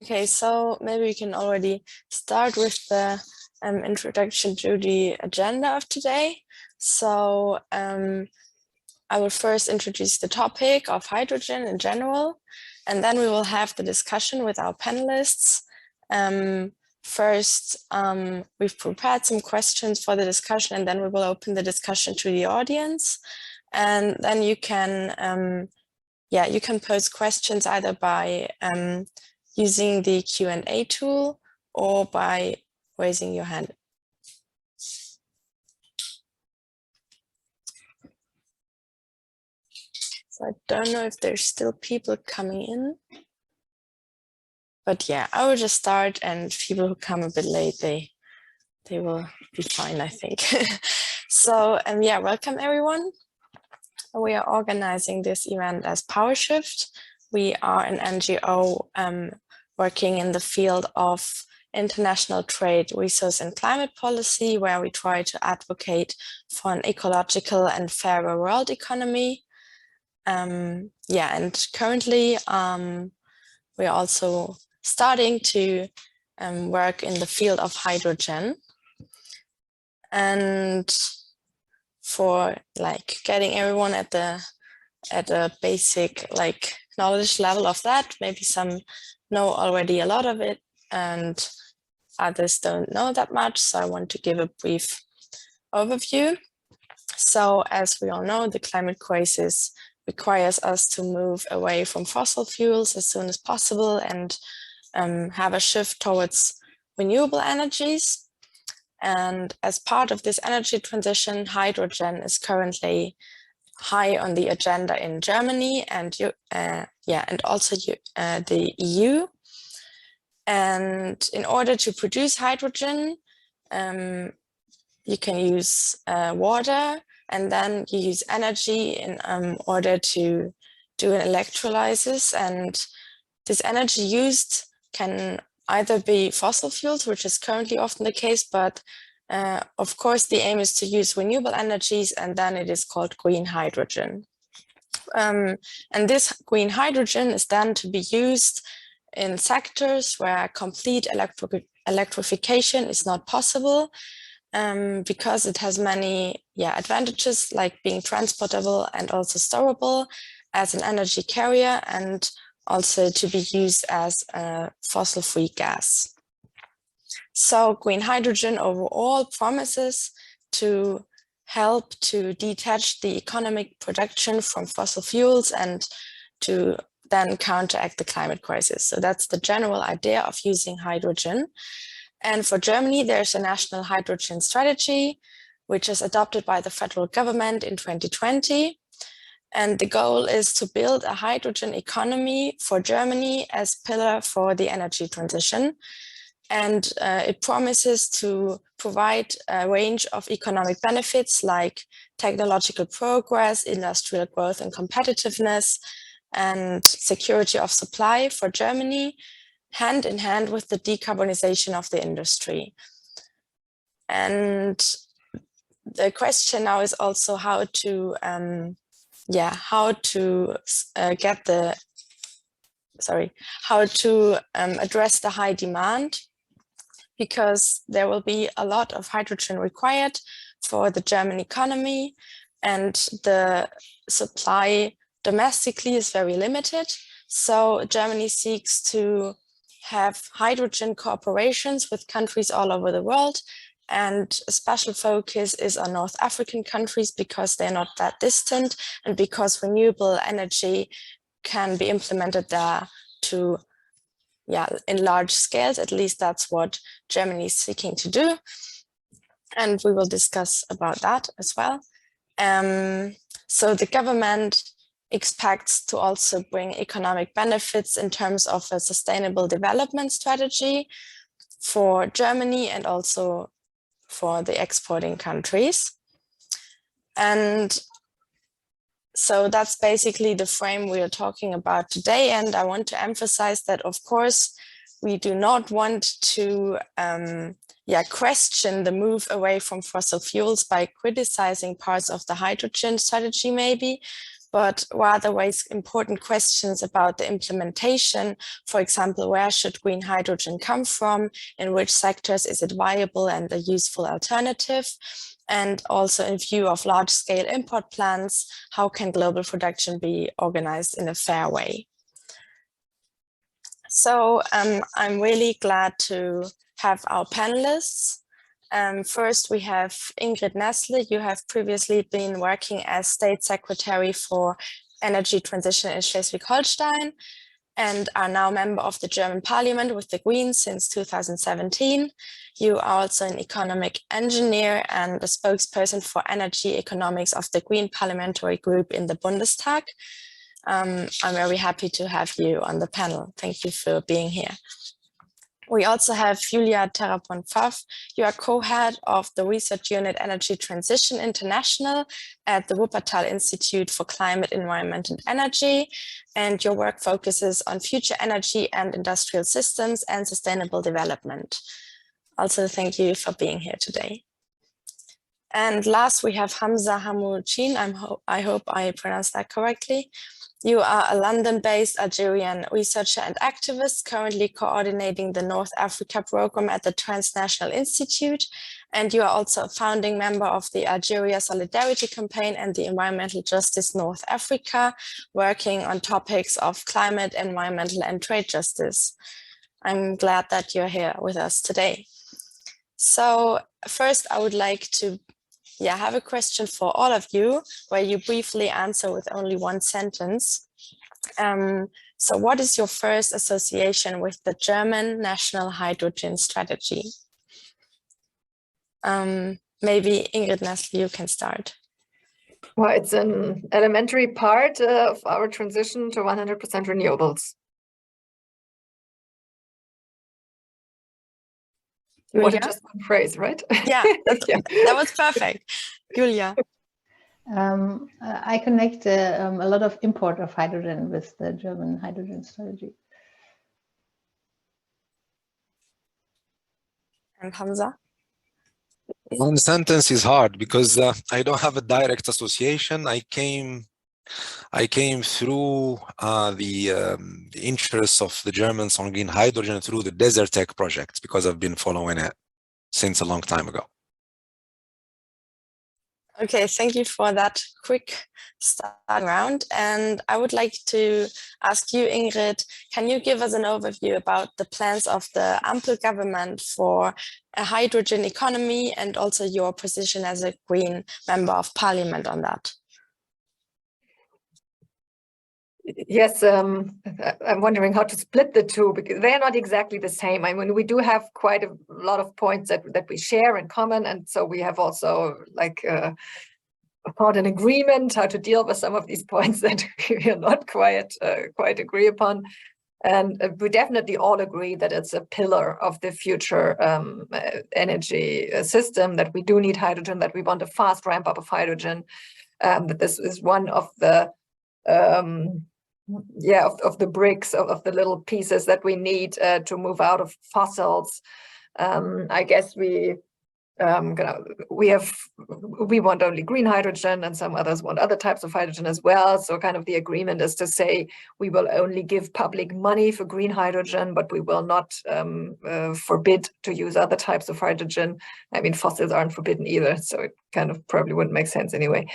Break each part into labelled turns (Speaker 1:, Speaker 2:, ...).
Speaker 1: Okay, so maybe we can already start with the introduction to the agenda of today. So I will first introduce the topic of hydrogen in general, and then we will have the discussion with our panelists. First, we've prepared some questions for the discussion, and then we will open the discussion to the audience. And then you can pose questions either by using the Q&A tool or by raising your hand. So I don't know if there's still people coming in. But yeah, I will just start, and people who come a bit late, they will be fine, I think. So yeah, welcome everyone. We are organizing this event as PowerShift. We are an NGO working in the field of international trade, resource and climate policy, where we try to advocate for an ecological and fairer world economy. And currently we're also starting to work in the field of hydrogen. And for like getting everyone at a basic like knowledge level of that, maybe some know already a lot of it and others don't know that much. So I want to give a brief overview. So as we all know, the climate crisis requires us to move away from fossil fuels as soon as possible and have a shift towards renewable energies. And as part of this energy transition, hydrogen is currently high on the agenda in Germany and also the EU. And in order to produce hydrogen, you can use water, and then you use energy in order to do an electrolysis. And this energy used can either be fossil fuels, which is currently often the case, but of course the aim is to use renewable energies, and then it is called green hydrogen. And this green hydrogen is then to be used in sectors where complete electrification is not possible, because it has many advantages, like being transportable and also storable as an energy carrier, and also to be used as a fossil-free gas. So green hydrogen overall promises to help to detach the economic production from fossil fuels and to then counteract the climate crisis. So that's the general idea of using hydrogen. And for Germany, there's a national hydrogen strategy, which is adopted by the federal government in 2020. And the goal is to build a hydrogen economy for Germany as pillar for the energy transition. And it promises to provide a range of economic benefits like technological progress, industrial growth and competitiveness, and security of supply for Germany, hand in hand with the decarbonization of the industry. And the question now is also how to address the high demand, because there will be a lot of hydrogen required for the German economy, and the supply domestically is very limited. So Germany seeks to have hydrogen cooperations with countries all over the world, and a special focus is on North African countries because they're not that distant, and because renewable energy can be implemented there in large scales. At least that's what Germany is seeking to do. And we will discuss about that as well. So the government expects to also bring economic benefits in terms of a sustainable development strategy for Germany and also for the exporting countries. And so that's basically the frame we are talking about today. And I want to emphasize that, of course, we do not want to question the move away from fossil fuels by criticizing parts of the hydrogen strategy maybe, but rather raise important questions about the implementation. For example, where should green hydrogen come from? In which sectors is it viable and a useful alternative? And also in view of large-scale import plans, how can global production be organized in a fair way? So I'm really glad to have our panelists. First, we have Ingrid Nessle. You have previously been working as State Secretary for Energy Transition in Schleswig-Holstein and are now member of the German Parliament with the Greens since 2017. You are also an economic engineer and a spokesperson for energy economics of the Green Parliamentary Group in the Bundestag. I'm very happy to have you on the panel. Thank you for being here. We also have Julia Terrapon-Pfaff. You are co-head of the research unit Energy Transition International at the Wuppertal Institute for Climate, Environment and Energy. And your work focuses on future energy and industrial systems and sustainable development. Also, thank you for being here today. And last, we have Hamza Hamouchin. I hope I pronounced that correctly. You are a London-based Algerian researcher and activist, currently coordinating the North Africa program at the Transnational Institute. And you are also a founding member of the Algeria Solidarity Campaign and the Environmental Justice North Africa, working on topics of climate, environmental, and trade justice. I'm glad that you're here with us today. So first, I would like to have a question for all of you, where you briefly answer with only one sentence. So what is your first association with the German National Hydrogen Strategy? Maybe Ingrid Nessle, you can start.
Speaker 2: Well, it's an elementary part of our transition to 100% renewables. What a just one phrase, right?
Speaker 1: Yeah, that was perfect. Julia.
Speaker 3: I connect a lot of import of hydrogen with the German hydrogen strategy.
Speaker 1: And Hamza?
Speaker 4: One sentence is hard because I don't have a direct association. I came through the interests of the Germans on green hydrogen through the Desert Tech project, because I've been following it since a long time ago.
Speaker 1: Okay, thank you for that quick start round. And I would like to ask you, Ingrid, can you give us an overview about the plans of the Ampel government for a hydrogen economy and also your position as a Green member of parliament on that?
Speaker 2: Yes, I'm wondering how to split the two, because they're not exactly the same. I mean, we do have quite a lot of points that we share in common. And so we have also like an agreement how to deal with some of these points that we are not quite agree upon. And we definitely all agree that it's a pillar of the future energy system, that we do need hydrogen, that we want a fast ramp up of hydrogen, that this is one of the of the bricks of the little pieces that we need to move out of fossils. I guess we want only green hydrogen, and some others want other types of hydrogen as well. So kind of the agreement is to say we will only give public money for green hydrogen, but we will not forbid to use other types of hydrogen. I mean, fossils aren't forbidden either, so it kind of probably wouldn't make sense anyway.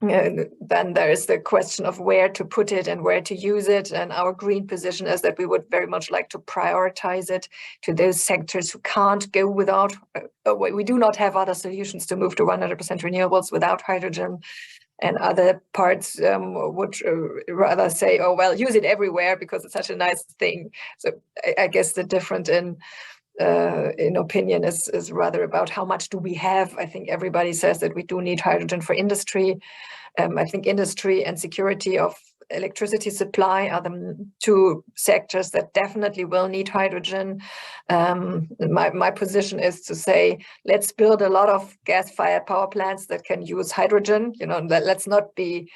Speaker 2: Then there is the question of where to put it and where to use it. And our green position is that we would very much like to prioritize it to those sectors who can't go without. We do not have other solutions to move to 100% renewables without hydrogen. And other parts would rather say, oh, well, use it everywhere because it's such a nice thing. So I guess the difference in opinion is rather about how much do we have. I think everybody says that we do need hydrogen for industry. I think industry and security of electricity supply are the two sectors that definitely will need hydrogen. My position is to say, let's build a lot of gas-fired power plants that can use hydrogen. You know, let's not be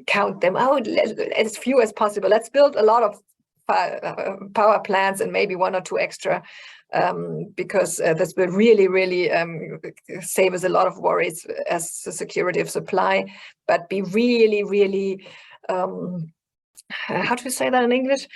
Speaker 2: count them out as few as possible. Let's build a lot of power plants and maybe 1 or 2 extra, because this will really save us a lot of worries as the security of supply, but be really how do you say that in English?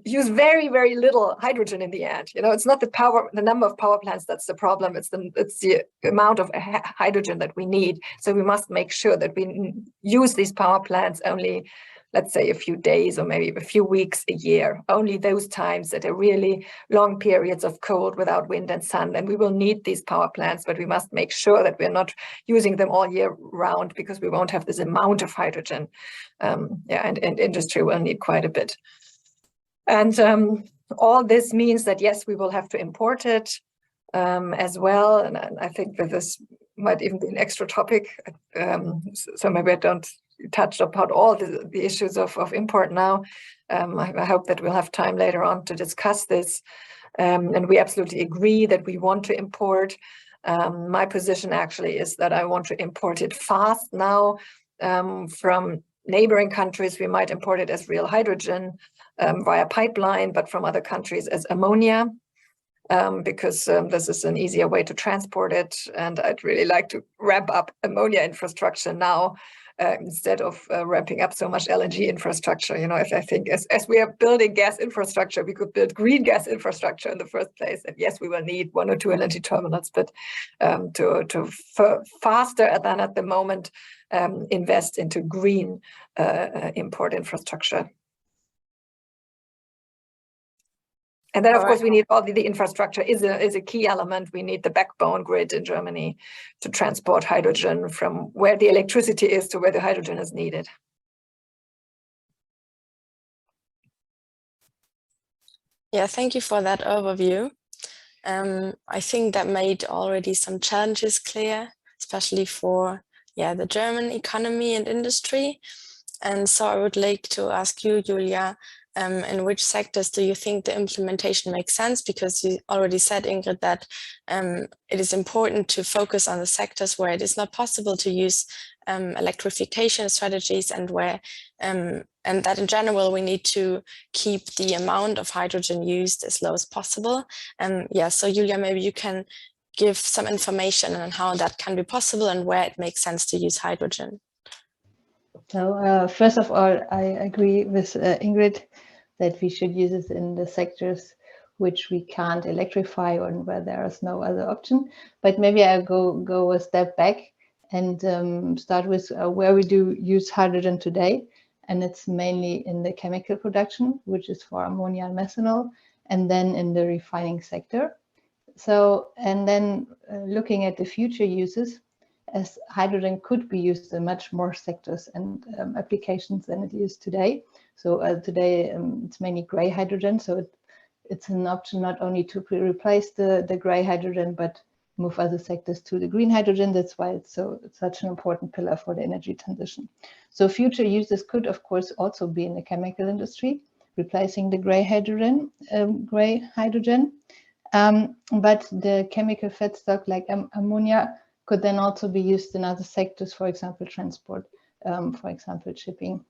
Speaker 2: Use very little hydrogen in the end. It's not the number of power plants that's the problem. It's the amount of hydrogen that we need. So we must make sure that we use these power plants only, let's say, a few days or maybe a few weeks a year. Only those times that are really long periods of cold without wind and sun. And we will need these power plants, but we must make sure that we're not using them all year round, because we won't have this amount of hydrogen. And industry will need quite a bit. And all this means that, yes, we will have to import it as well. And I think that this might even be an extra topic. So maybe I don't touch upon all the issues of import now. I hope that we'll have time later on to discuss this. And we absolutely agree that we want to import. My position actually is that I want to import it fast now from neighboring countries. We might import it as real hydrogen via pipeline, but from other countries as ammonia, because this is an easier way to transport it. And I'd really like to ramp up ammonia infrastructure now, instead of ramping up so much LNG infrastructure. I think as we are building gas infrastructure, we could build green gas infrastructure in the first place. And yes, we will need 1 or 2 LNG terminals, but to faster than at the moment, invest into green import infrastructure. And then, of course, we need all the infrastructure is a key element. We need the backbone grid in Germany to transport hydrogen from where the electricity is to where the hydrogen is needed.
Speaker 1: Yeah, thank you for that overview. I think that made already some challenges clear, especially for the German economy and industry. And so I would like to ask you, Julia, in which sectors do you think the implementation makes sense? Because you already said, Ingrid, that it is important to focus on the sectors where it is not possible to use electrification strategies, and where and that in general we need to keep the amount of hydrogen used as low as possible. So Julia, maybe you can give some information on how that can be possible and where it makes sense to use hydrogen.
Speaker 3: So first of all, I agree with Ingrid that we should use it in the sectors which we can't electrify or where there is no other option. But maybe I'll go a step back and start with where we do use hydrogen today. And it's mainly in the chemical production, which is for ammonia and methanol, and then in the refining sector. So, and then looking at the future uses, as hydrogen could be used in much more sectors and applications than it is today. So today it's mainly gray hydrogen. So it's an option not only to replace the gray hydrogen, but move other sectors to the green hydrogen. That's why it's such an important pillar for the energy transition. So future uses could, of course, also be in the chemical industry, replacing the gray hydrogen. But the chemical feedstock like ammonia could then also be used in other sectors, for example, transport, for example, shipping.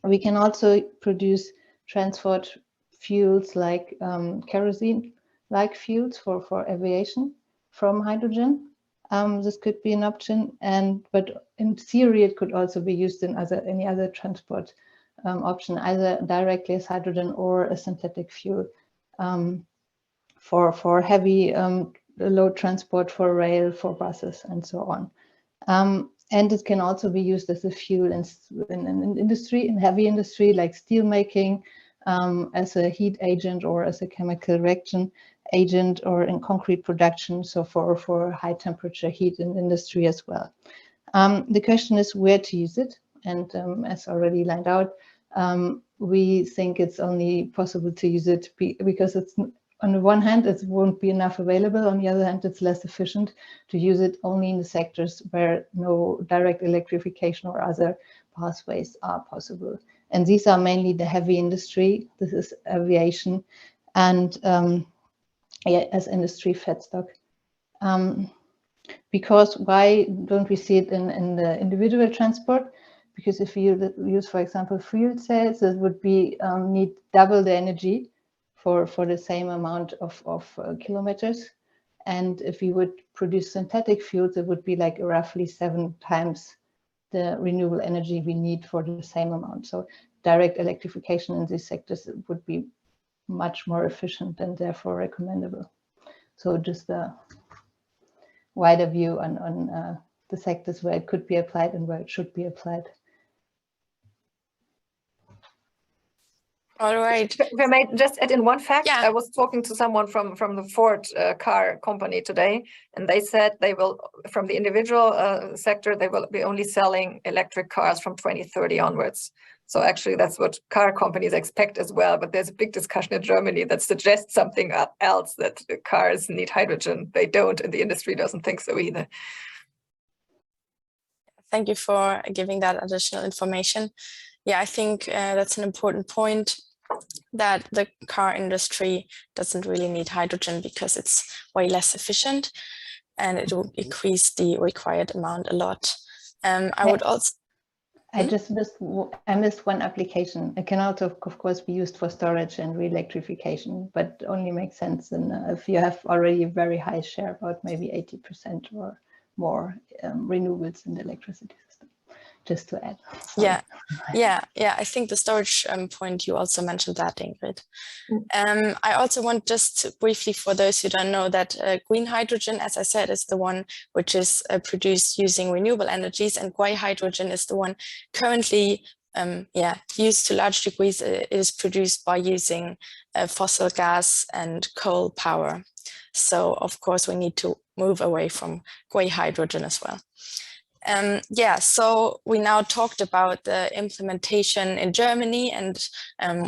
Speaker 3: We can also produce transport fuels like kerosene-like fuels for aviation from hydrogen. This could be an option, but in theory it could also be used in any other transport option, either directly as hydrogen or a synthetic fuel for heavy load transport, for rail, for buses, and so on. And it can also be used as a fuel in industry, in heavy industry like steel making, as a heat agent or as a chemical reaction agent, or in concrete production, so for high temperature heat in industry as well. The question is where to use it, and as already lined out, we think it's only possible to use it because it's, on the one hand, it won't be enough available. On the other hand, it's less efficient to use it only in the sectors where no direct electrification or other pathways are possible. And these are mainly the heavy industry. This is aviation and as industry feedstock. Because why don't we see it in the individual transport? because if you use, for example, fuel cells, it would be need double the energy for the same amount of kilometers. And if you would produce synthetic fuels, it would be like roughly 7 times the renewable energy we need for the same amount. So direct electrification in these sectors would be much more efficient and therefore recommendable. So just a wider view on the sectors where it could be applied and where it should be applied.
Speaker 1: All right.
Speaker 2: If I may just add in one fact,
Speaker 1: Yeah.
Speaker 2: I was talking to someone from the Ford car company today, and they said they will, from the individual sector, they will be only selling electric cars from 2030 onwards. So actually that's what car companies expect as well. But there's a big discussion in Germany that suggests something else, that cars need hydrogen. They don't, and the industry doesn't think so either.
Speaker 1: Thank you for giving that additional information. Yeah, I think that's an important point, that the car industry doesn't really need hydrogen because it's way less efficient and it will increase the required amount a lot. I would also...
Speaker 3: I just missed one application. It can also, of course, be used for storage and re-electrification, but only makes sense if you have already a very high share, about maybe 80% or more renewables in the electricity system. Just to add. Sorry.
Speaker 1: Yeah. I think the storage point, you also mentioned that, Ingrid. I also want just to briefly, for those who don't know, that green hydrogen, as I said, is the one which is produced using renewable energies, and grey hydrogen is the one currently used to large degrees. It is produced by using fossil gas and coal power. So of course we need to move away from grey hydrogen as well. So we now talked about the implementation in Germany and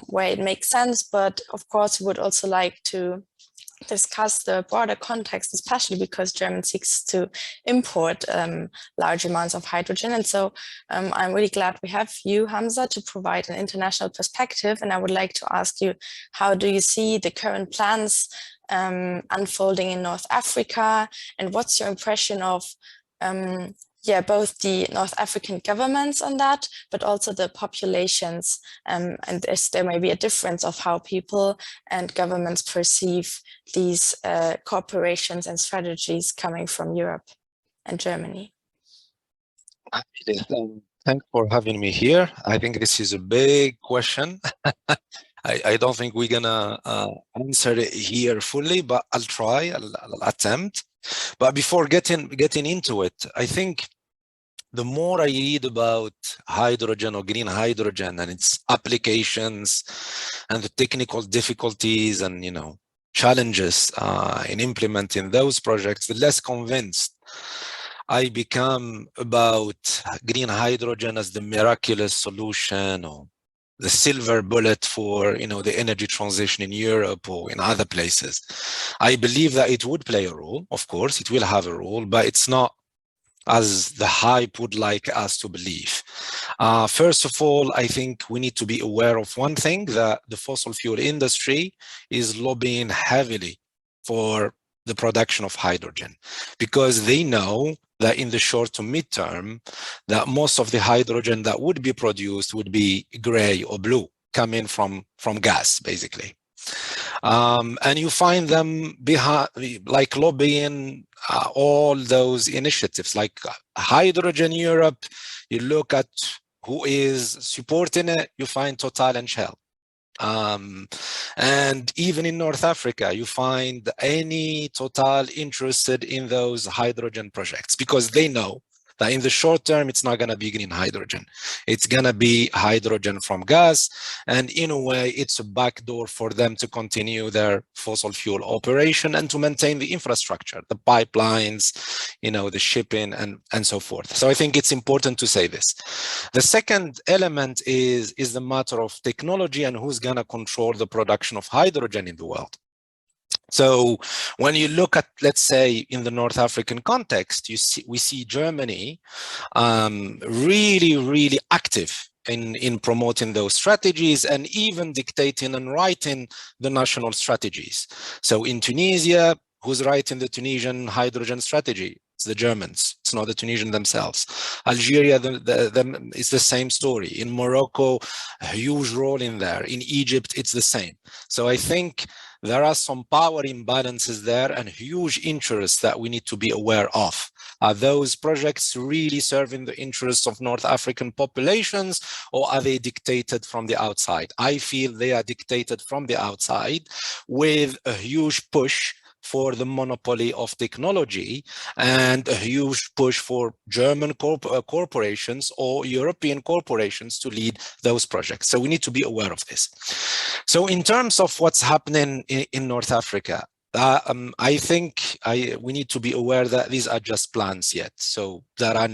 Speaker 1: where it makes sense, but of course we would also like to discuss the broader context, especially because Germany seeks to import large amounts of hydrogen. And so I'm really glad we have you, Hamza, to provide an international perspective. And I would like to ask you, how do you see the current plans unfolding in North Africa? And what's your impression of both the North African governments on that, but also the populations, and there may be a difference of how people and governments perceive these corporations and strategies coming from Europe and Germany.
Speaker 4: Thanks for having me here. I think this is a big question. I don't think we're gonna answer it here fully, but I'll try, I'll attempt. But before getting into it, I think the more I read about hydrogen or green hydrogen and its applications and the technical difficulties and challenges in implementing those projects, the less convinced I become about green hydrogen as the miraculous solution or the silver bullet for the energy transition in Europe or in other places. I believe that it would play a role. Of course, it will have a role, but it's not as the hype would like us to believe. First of all, I think we need to be aware of one thing, that the fossil fuel industry is lobbying heavily for the production of hydrogen, because they know that in the short to midterm, that most of the hydrogen that would be produced would be gray or blue, coming from gas, basically. And you find them behind, like lobbying all those initiatives, like Hydrogen Europe. You look at who is supporting it, you find Total and Shell. And even in North Africa, you find any Total interested in those hydrogen projects, because they know that in the short term, it's not going to be green hydrogen. It's going to be hydrogen from gas. And in a way, it's a backdoor for them to continue their fossil fuel operation and to maintain the infrastructure, the pipelines, the shipping and so forth. So I think it's important to say this. The second element is the matter of technology and who's going to control the production of hydrogen in the world. So when you look at, let's say, in the North African context, we see Germany really, really active in promoting those strategies and even dictating and writing the national strategies. So in Tunisia, who's writing the Tunisian hydrogen strategy? It's the Germans. It's not the Tunisians themselves. Algeria, it's the same story. In Morocco, a huge role in there. In Egypt, it's the same. So I think there are some power imbalances there and huge interests that we need to be aware of. Are those projects really serving the interests of North African populations, or are they dictated from the outside? I feel they are dictated from the outside with a huge push for the monopoly of technology and a huge push for German corporations or European corporations to lead those projects. So we need to be aware of this. So in terms of what's happening in North Africa, I think we need to be aware that these are just plans yet. So there are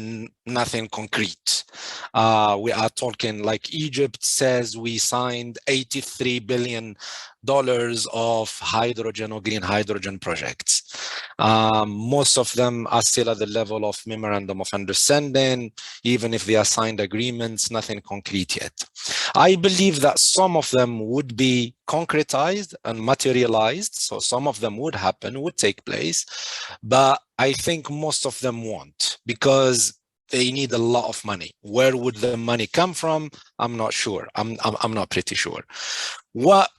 Speaker 4: nothing concrete. We are talking like Egypt says we signed $83 billion of hydrogen or green hydrogen projects. Most of them are still at the level of memorandum of understanding. Even if they are signed agreements, nothing concrete yet. I believe that some of them would be concretized and materialized. So some of them would happen, would take place, but I think most of them won't, because they need a lot of money. Where would the money come from? I'm not sure. I'm not pretty sure. What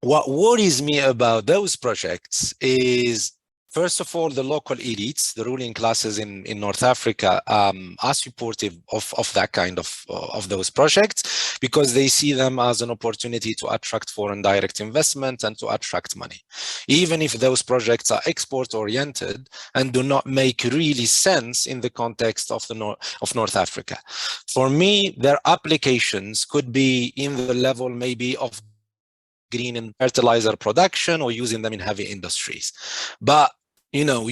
Speaker 4: worries me about those projects is, first of all, the local elites, the ruling classes in North Africa are supportive of that kind of those projects, because they see them as an opportunity to attract foreign direct investment and to attract money. Even if those projects are export-oriented and do not make really sense in the context of North Africa. For me, their applications could be in the level maybe of green and fertilizer production or using them in heavy industries. But, you know,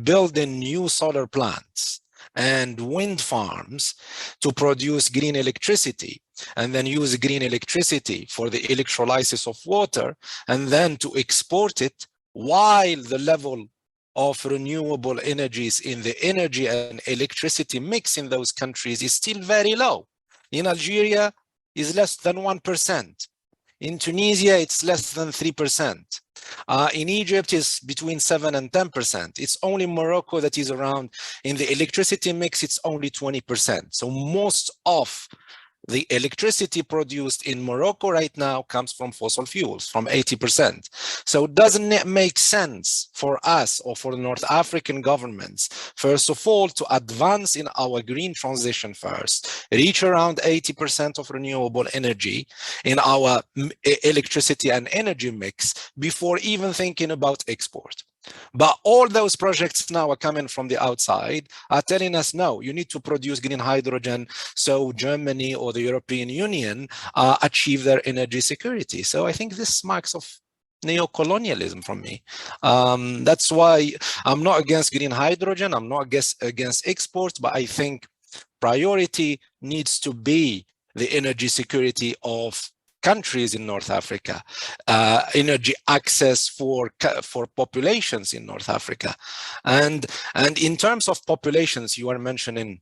Speaker 4: building new solar plants and wind farms to produce green electricity, and then use green electricity for the electrolysis of water, and then to export it while the level of renewable energies in the energy and electricity mix in those countries is still very low. In Algeria, is less than 1%. In Tunisia, it's less than 3%. In Egypt, it's between 7 and 10%. It's only Morocco that is around. In the electricity mix, it's only 20%. So most of the electricity produced in Morocco right now comes from fossil fuels, from 80%. So doesn't it make sense for us or for the North African governments, first of all, to advance in our green transition first, reach around 80% of renewable energy in our electricity and energy mix before even thinking about export? But all those projects now are coming from the outside, are telling us, no, you need to produce green hydrogen so Germany or the European Union achieve their energy security. So I think this marks of neo-colonialism from me. That's why I'm not against green hydrogen, I'm not against exports, but I think priority needs to be the energy security of countries in North Africa, energy access for populations in North Africa. And in terms of populations, you are mentioning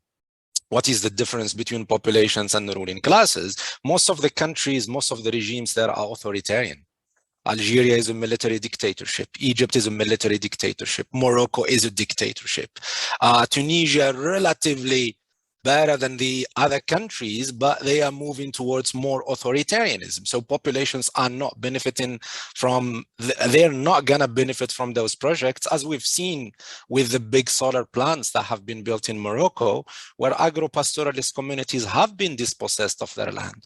Speaker 4: what is the difference between populations and the ruling classes. Most of the countries, most of the regimes there are authoritarian. Algeria is a military dictatorship. Egypt is a military dictatorship. Morocco is a dictatorship. Tunisia, relatively better than the other countries, but they are moving towards more authoritarianism. So populations are not benefiting from, they're not gonna benefit from those projects, as we've seen with the big solar plants that have been built in Morocco, where agro-pastoralist communities have been dispossessed of their land.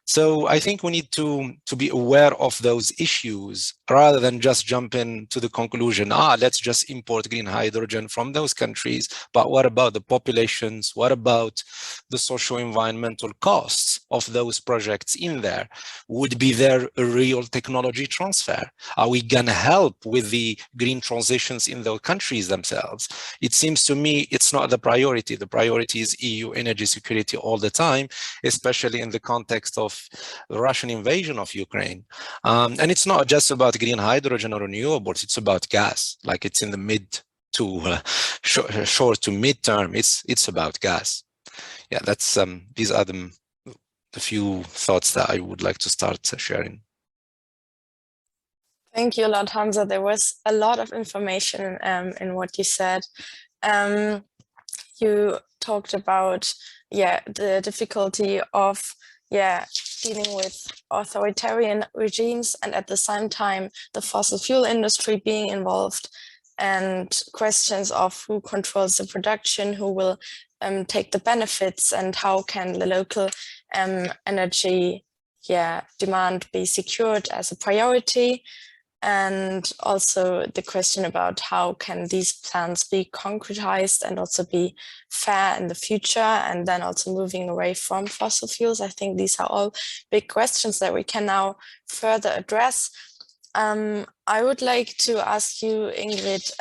Speaker 4: So I think we need to be aware of those issues rather than just jumping to the conclusion, let's just import green hydrogen from those countries. But what about the populations? What about the socio-environmental costs of those projects in there? Would be there a real technology transfer? Are we gonna help with the green transitions in those countries themselves? It seems to me it's not the priority. The priority is EU energy security all the time, especially in the context of the Russian invasion of Ukraine. And it's not just about green hydrogen or renewables, it's about gas, like it's in the mid to short to mid-term, it's about gas. Yeah, that's these are the few thoughts that I would like to start sharing.
Speaker 1: Thank you a lot, Hamza. There was a lot of information in what you said. You talked about the difficulty of dealing with authoritarian regimes, and at the same time the fossil fuel industry being involved, and questions of who controls the production, who will take the benefits, and how can the local energy demand be secured as a priority. And also the question about how can these plans be concretized and also be fair in the future, and then also moving away from fossil fuels. I think these are all big questions that we can now further address. I would like to ask you, Ingrid,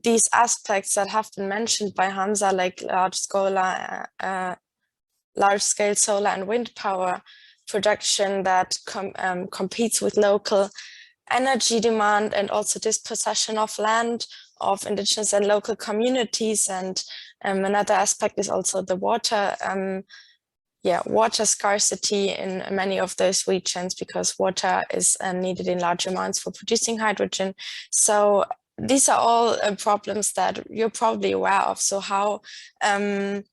Speaker 1: these aspects that have been mentioned by Hamza, like large-scale solar and wind power production that competes with local energy demand, and also dispossession of land of indigenous and local communities. And another aspect is also the water water scarcity in many of those regions, because water is needed in large amounts for producing hydrogen. So these are all problems that you're probably aware of. So how can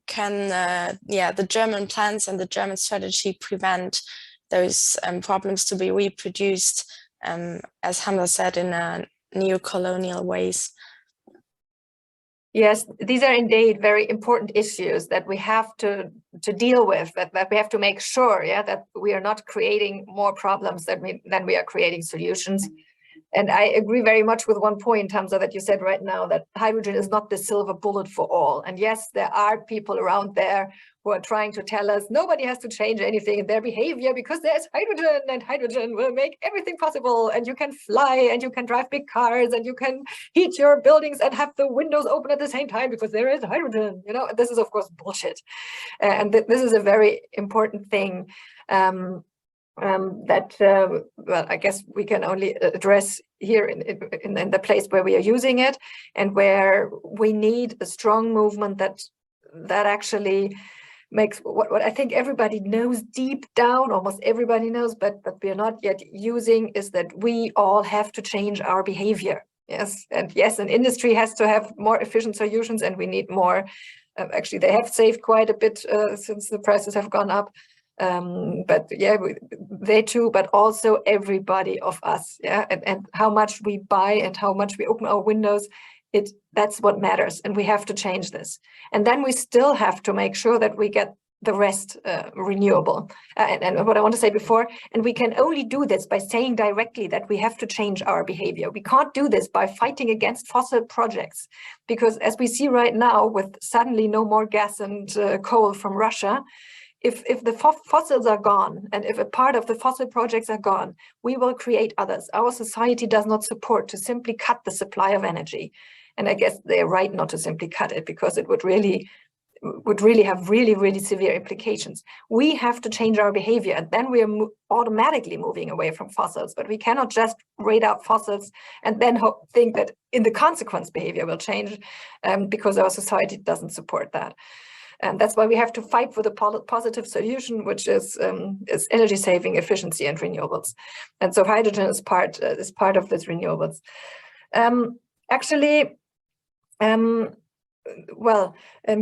Speaker 1: the German plans and the German strategy prevent those problems to be reproduced, as Hamza said, in neo-colonial ways?
Speaker 2: Yes, these are indeed very important issues that we have to deal with, that we have to make sure, that we are not creating more problems than we are creating solutions. And I agree very much with one point, Hamza, that you said right now, that hydrogen is not the silver bullet for all. And yes, there are people around there who are trying to tell us nobody has to change anything in their behavior because there's hydrogen, and hydrogen will make everything possible. And you can fly, and you can drive big cars, and you can heat your buildings and have the windows open at the same time because there is hydrogen. This is, of course, bullshit. And this is a very important thing. Well, I guess we can only address here in the place where we are using it, and where we need a strong movement that actually makes what I think everybody knows deep down, almost everybody knows, but we are not yet using, is that we all have to change our behavior. Yes, and yes, an industry has to have more efficient solutions, and we need more. Actually, they have saved quite a bit since the prices have gone up. But they too, but also everybody of us, and how much we buy and how much we open our windows, that's what matters, and we have to change this. And then we still have to make sure that we get the rest renewable. And what I want to say before, and we can only do this by saying directly that we have to change our behavior. We can't do this by fighting against fossil projects, because as we see right now, with suddenly no more gas and coal from Russia, if the fossils are gone, and if a part of the fossil projects are gone, we will create others. Our society does not support to simply cut the supply of energy. And I guess they're right not to simply cut it, because it would really have really severe implications. We have to change our behavior, and then we are automatically moving away from fossils. But we cannot just rate out fossils and then think that in the consequence behavior will change, because our society doesn't support that. And that's why we have to fight for the positive solution, which is energy saving, efficiency, and renewables. And so hydrogen is part of this renewables.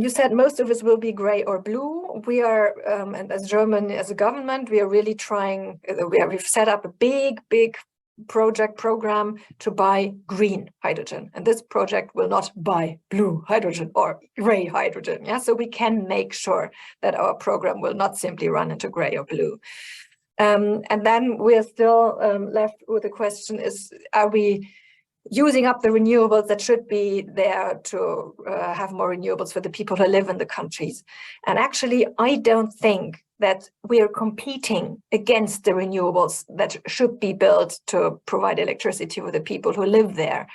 Speaker 2: You said most of it will be gray or blue. We are, and as Germany, as a government, we are really trying. We've set up a big program to buy green hydrogen, and this project will not buy blue hydrogen or gray hydrogen. So we can make sure that our program will not simply run into gray or blue. And then we are still left with the question: are we using up the renewables that should be there to have more renewables for the people who live in the countries? And actually, I don't think that we are competing against the renewables that should be built to provide electricity for the people who live there.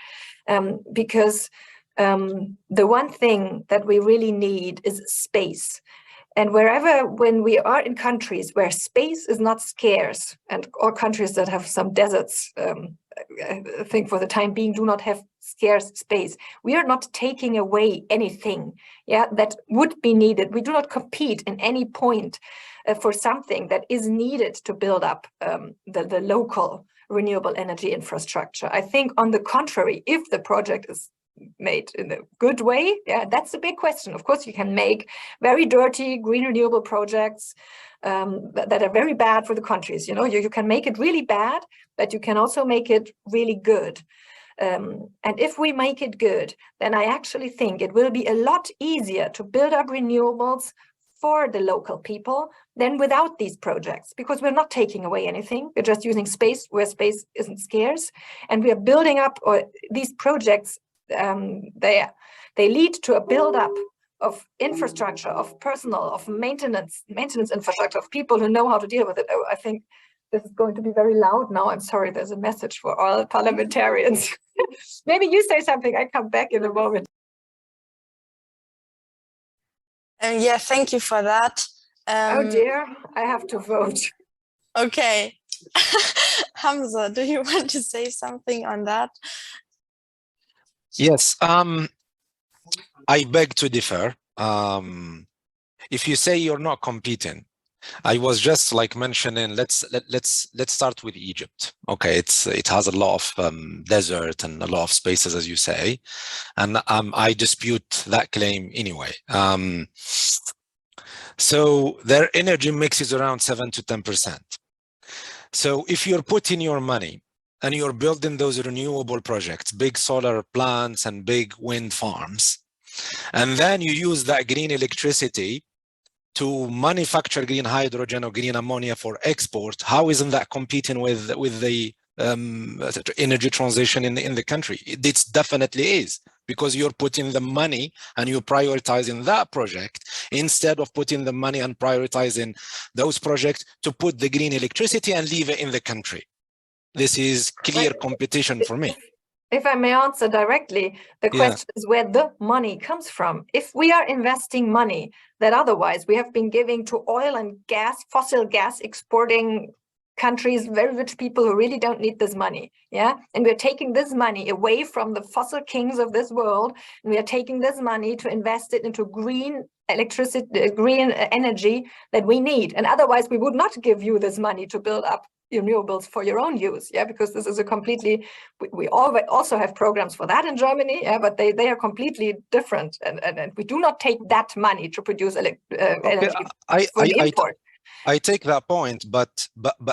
Speaker 2: Because the one thing that we really need is space. And when we are in countries where space is not scarce, and all countries that have some deserts, I think for the time being, do not have scarce space, we are not taking away anything that would be needed. We do not compete in any point for something that is needed to build up the local renewable energy infrastructure. I think on the contrary, if the project is made in a good way, yeah, that's the big question. Of course, you can make very dirty green renewable projects that are very bad for the countries. You know, you can make it really bad, but you can also make it really good. And if we make it good, then I actually think it will be a lot easier to build up renewables for the local people than without these projects, because we're not taking away anything. We're just using space where space isn't scarce, and we are building up, or these projects, they lead to a build-up of infrastructure, of personnel, of maintenance infrastructure, of people who know how to deal with it. I think this is going to be very loud now. I'm sorry, there's a message for all parliamentarians. Maybe you say something, I come back in a moment.
Speaker 1: Yeah, thank you for that.
Speaker 2: Oh dear, I have to vote.
Speaker 1: Okay. Hamza, do you want to say something on that?
Speaker 4: Yes, I beg to differ. If you say you're not competing, I was just like mentioning, let's start with Egypt. Okay, it has a lot of desert and a lot of spaces, as you say, and I dispute that claim anyway. So their energy mix is around 7 to 10%. So if you're putting your money and you're building those renewable projects, big solar plants and big wind farms, and then you use that green electricity to manufacture green hydrogen or green ammonia for export, how isn't that competing with the energy transition in the country? It definitely is, because you're putting the money and you're prioritizing that project instead of putting the money and prioritizing those projects to put the green electricity and leave it in the country. This is clear competition for me.
Speaker 2: If I may answer directly, the question is where the money comes from. If we are investing money that otherwise we have been giving to oil and gas, fossil gas exporting countries, very rich people who really don't need this money, yeah, and we're taking this money away from the fossil kings of this world, and we are taking this money to invest it into green electricity, green energy that we need, and otherwise we would not give you this money to build up renewables for your own use, yeah, because this is a completely, we also have programs for that in Germany, yeah, but they are completely different, and we do not take that money to produce energy for the import.
Speaker 4: I take that point, but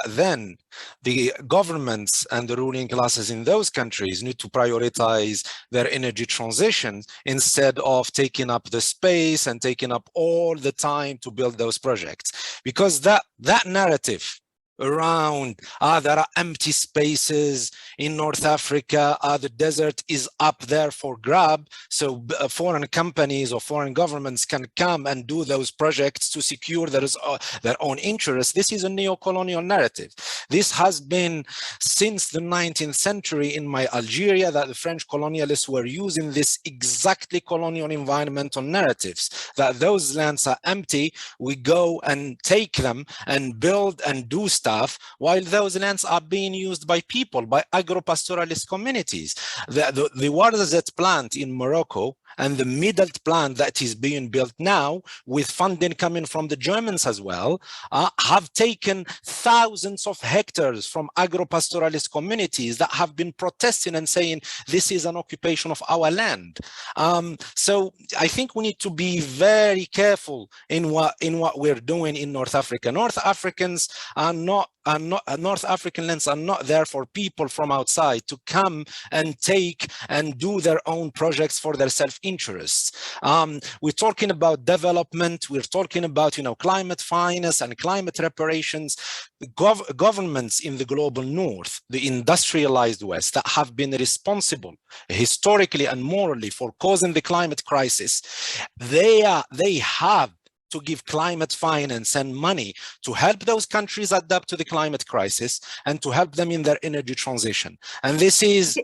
Speaker 4: then the governments and the ruling classes in those countries need to prioritize their energy transition instead of taking up the space and taking up all the time to build those projects, because that narrative around there are empty spaces in North Africa, the desert is up there for grab, so foreign companies or foreign governments can come and do those projects to secure their own interests. This is a neo-colonial narrative. This has been since the 19th century in my Algeria, that the French colonialists were using this exactly colonial environmental narratives, that those lands are empty, we go and take them and build and do stuff, while those lands are being used by people, by agro-pastoralist communities. The Ouarzazate plant in Morocco and the Midelt plant that is being built now, with funding coming from the Germans as well, have taken thousands of hectares from agro-pastoralist communities that have been protesting and saying this is an occupation of our land. So I think we need to be very careful in what we're doing in North Africa. North African lands are not there for people from outside to come and take and do their own projects for their self-interests. We're talking about development, we're talking about, you know, climate finance and climate reparations. Governments in the global north, the industrialized West, that have been responsible historically and morally for causing the climate crisis, they have to give climate finance and money to help those countries adapt to the climate crisis and to help them in their energy transition. And this is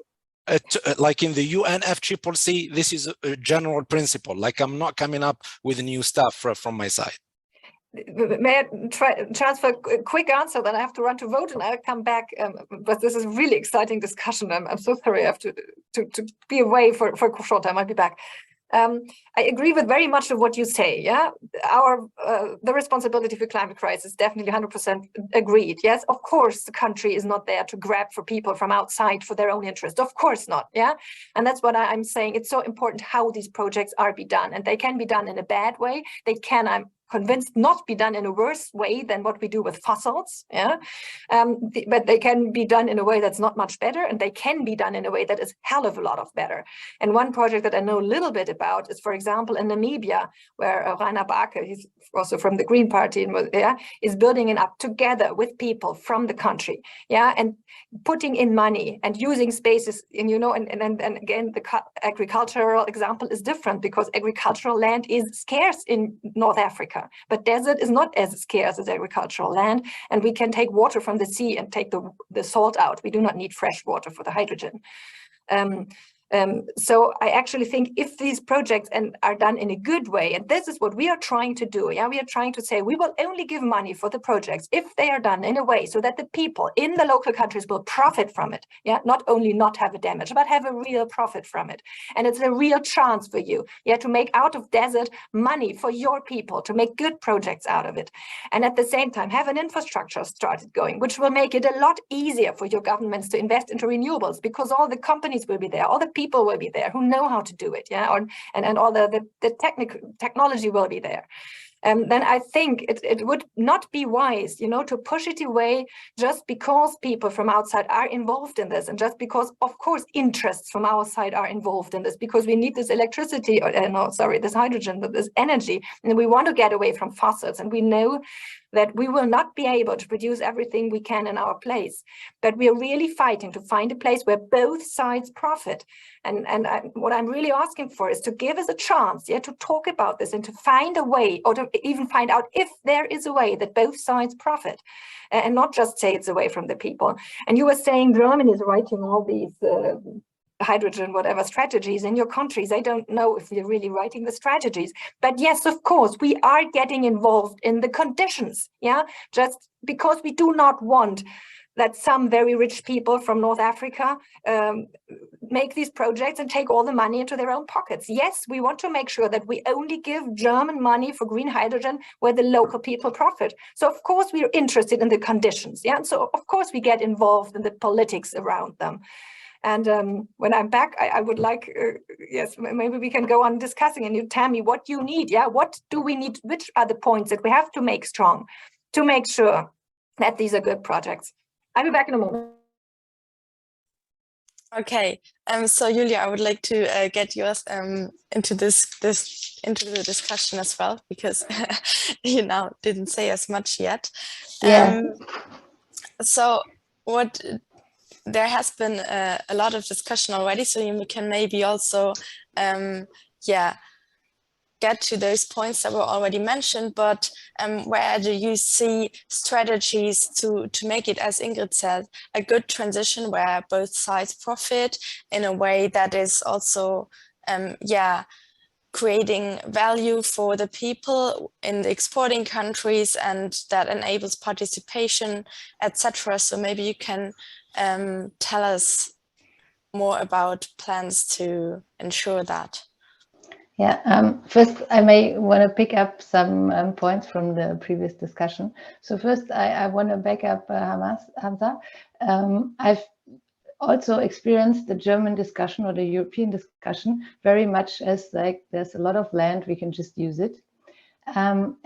Speaker 4: like in the UNFCCC, this is a general principle. Like, I'm not coming up with new stuff from my side.
Speaker 2: May I transfer a quick answer, then I have to run to vote and I'll come back. But this is a really exciting discussion. I'm so sorry I have to be away for a short time. I'll be back. I agree with very much of what you say. Yeah, the responsibility for climate crisis, definitely 100% agreed. Yes, of course, the country is not there to grab for people from outside for their own interest. Of course not. Yeah, and that's what I'm saying. It's so important how these projects are be done, and they can be done in a bad way. They can, I'm convinced, not be done in a worse way than what we do with fossils. Yeah, but they can be done in a way that's not much better, and they can be done in a way that is hell of a lot of better. And one project that I know a little bit about is, for example, in Namibia, where Rainer Barke, he's also from the Green Party, is building it up together with people from the country, and putting in money and using spaces. And and again, the agricultural example is different, because agricultural land is scarce in North Africa, but desert is not as scarce as agricultural land, and we can take water from the sea and take the salt out. We do not need fresh water for the hydrogen. So I actually think if these projects are done in a good way, and this is what we are trying to do, we are trying to say we will only give money for the projects if they are done in a way so that the people in the local countries will profit from it, not only not have a damage, but have a real profit from it. And it's a real chance for you, to make out of desert money for your people, to make good projects out of it. And at the same time, have an infrastructure started going, which will make it a lot easier for your governments to invest into renewables, because all the companies will be there, all the people will be there who know how to do it, and all the technology will be there. Then I think it would not be wise, to push it away just because people from outside are involved in this, and just because, of course, interests from our side are involved in this, because we need this electricity, this hydrogen, this energy, and we want to get away from fossils, and we know that we will not be able to produce everything we can in our place. But we are really fighting to find a place where both sides profit. And what I'm really asking for is to give us a chance, to talk about this and to find a way, or to even find out if there is a way that both sides profit, and not just say it's away from the people. And you were saying Germany is writing all these hydrogen, whatever strategies in your countries. I don't know if you're really writing the strategies, but yes, of course, we are getting involved in the conditions, just because we do not want that some very rich people from North Africa make these projects and take all the money into their own pockets. Yes, we want to make sure that we only give German money for green hydrogen where the local people profit. So of course we are interested in the conditions, so of course we get involved in the politics around them. And when I'm back, I would like, maybe we can go on discussing, and you tell me what you need. What do we need? Which are the points that we have to make strong to make sure that these are good projects? I'll be back in a moment.
Speaker 1: Okay. So Julia, I would like to get yours into into the discussion as well, because you now didn't say as much yet. So there has been a lot of discussion already, so you can maybe also get to those points that were already mentioned, but where do you see strategies to make it, as Ingrid said, a good transition where both sides profit in a way that is also creating value for the people in the exporting countries, and that enables participation, etc. So maybe you can tell us more about plans to ensure that.
Speaker 3: First, I may want to pick up some points from the previous discussion. So first, I want to back up Hamza. I've also experienced the German discussion or the European discussion very much as like there's a lot of land, we can just use it. Even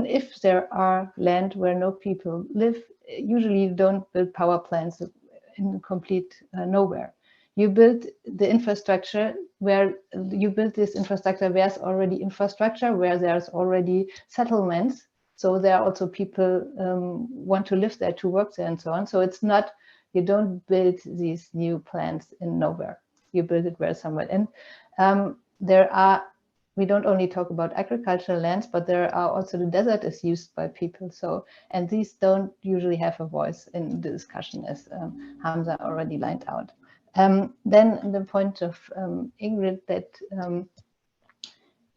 Speaker 3: if there are land where no people live, usually you don't build power plants in complete nowhere. You build the infrastructure where you build this infrastructure, there's already infrastructure, where there's already settlements. So there are also people want to live there, to work there and so on. So it's not, you don't build these new plants in nowhere. You build it where somewhere. And we don't only talk about agricultural lands, but there are also the desert is used by people. So, and these don't usually have a voice in the discussion, as Hamza already lined out. Then the point of Ingrid, that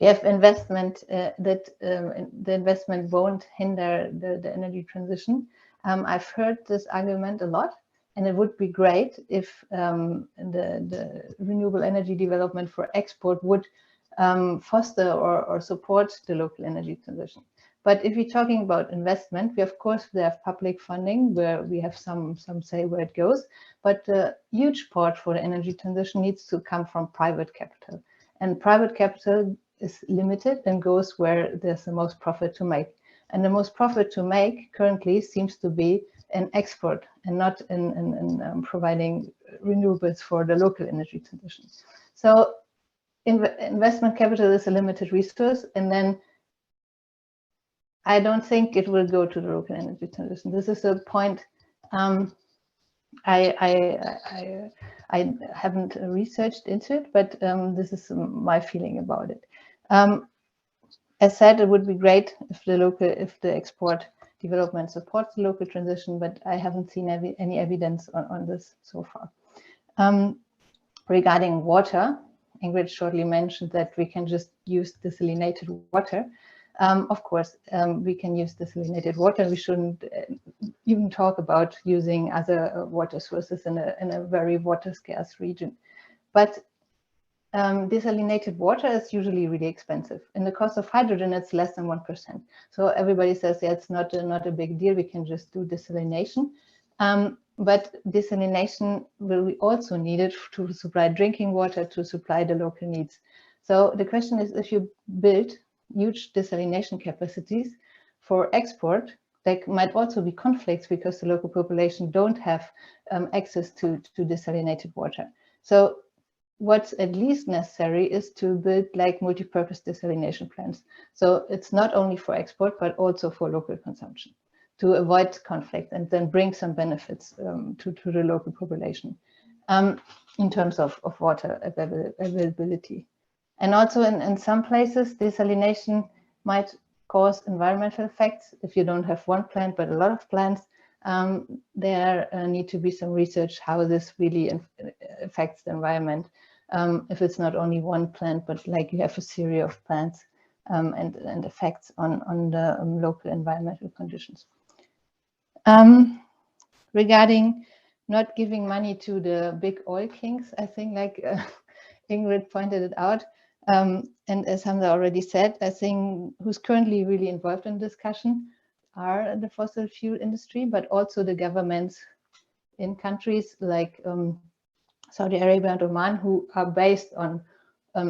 Speaker 3: we have investment, that the investment won't hinder the energy transition. I've heard this argument a lot, And it would be great if the renewable energy development for export would foster or support the local energy transition. But if we're talking about investment, we of course have public funding where we have some say where it goes, but the huge part for the energy transition needs to come from private capital. And private capital is limited and goes where there's the most profit to make. And the most profit to make currently seems to be in export and not in providing renewables for the local energy transition. So investment capital is a limited resource, and then I don't think it will go to the local energy transition. This is a point I haven't researched into it, but this is my feeling about it. As said, it would be great if the export development supports the local transition, but I haven't seen any evidence on this so far. Regarding water, Ingrid shortly mentioned that we can just use desalinated water. Of course, we can use desalinated water. We shouldn't even talk about using other water sources in a very water scarce region. But desalinated water is usually really expensive. In the cost of hydrogen, it's less than 1%. So everybody says, yeah, it's not a big deal. We can just do desalination. But desalination will be also needed to supply drinking water, to supply the local needs. So the question is, if you build huge desalination capacities for export, there might also be conflicts because the local population don't have access to desalinated water. So what's at least necessary is to build like multi-purpose desalination plants. So it's not only for export, but also for local consumption to avoid conflict and then bring some benefits to the local population in terms of water availability. And also in some places, desalination might cause environmental effects. If you don't have one plant, but a lot of plants, there need to be some research how this really affects the environment. If it's not only one plant, but like you have a series of plants and effects on the local environmental conditions. Regarding not giving money to the big oil kings, I think like Ingrid pointed it out, and as Hamza already said, I think who's currently really involved in discussion are the fossil fuel industry, but also the governments in countries like Saudi Arabia and Oman, who are based on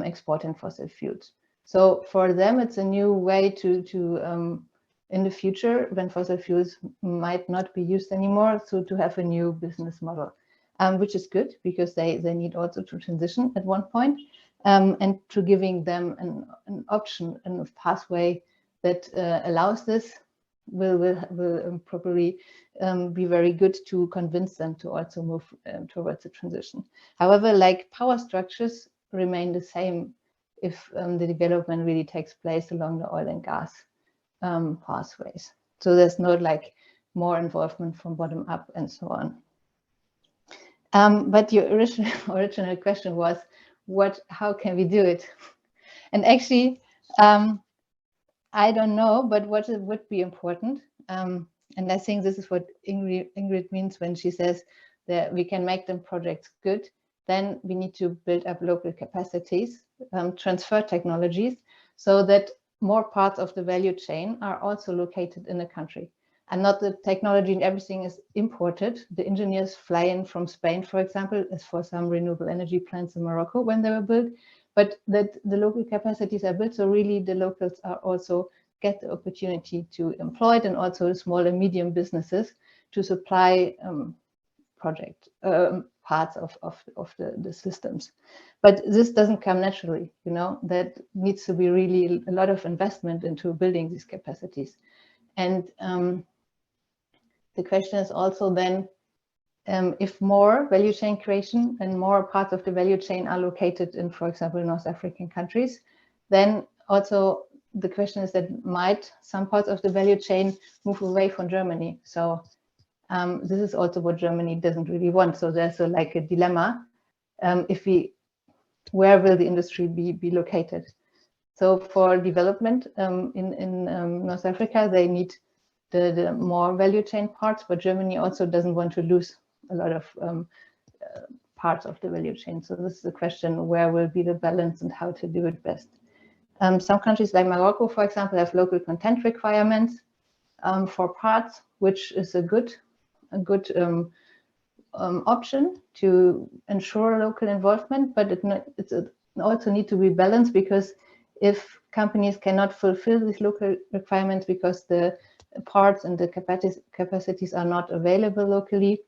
Speaker 3: exporting fossil fuels. So for them, it's a new way to in the future, when fossil fuels might not be used anymore, so to have a new business model, which is good because they need also to transition at one point, and to giving them an option and a pathway that allows this will probably be very good to convince them to also move towards the transition. However, like power structures remain the same if the development really takes place along the oil and gas pathways. So there's not like more involvement from bottom up and so on. But your original question was, how can we do it? And actually, I don't know, but what would be important, and I think this is what Ingrid means when she says that we can make them projects good, then we need to build up local capacities, transfer technologies, so that more parts of the value chain are also located in the country. And not the technology and everything is imported. The engineers fly in from Spain, for example, as for some renewable energy plants in Morocco when they were built, but that the local capacities are built, so really the locals are also get the opportunity to employ it, and also small and medium businesses to supply parts of the systems. But this doesn't come naturally, you know, that needs to be really a lot of investment into building these capacities. And the question is also then, if more value chain creation and more parts of the value chain are located in, for example, North African countries, then also the question is that might some parts of the value chain move away from Germany. So this is also what Germany doesn't really want. So there's like a dilemma. Where will the industry be located? So for development in North Africa, they need the more value chain parts, but Germany also doesn't want to lose a lot of parts of the value chain. So this is a question, where will be the balance and how to do it best. Some countries like Morocco, for example, have local content requirements for parts, which is a good option to ensure local involvement, but it also need to be balanced, because if companies cannot fulfill these local requirements because the parts and the capacities are not available locally,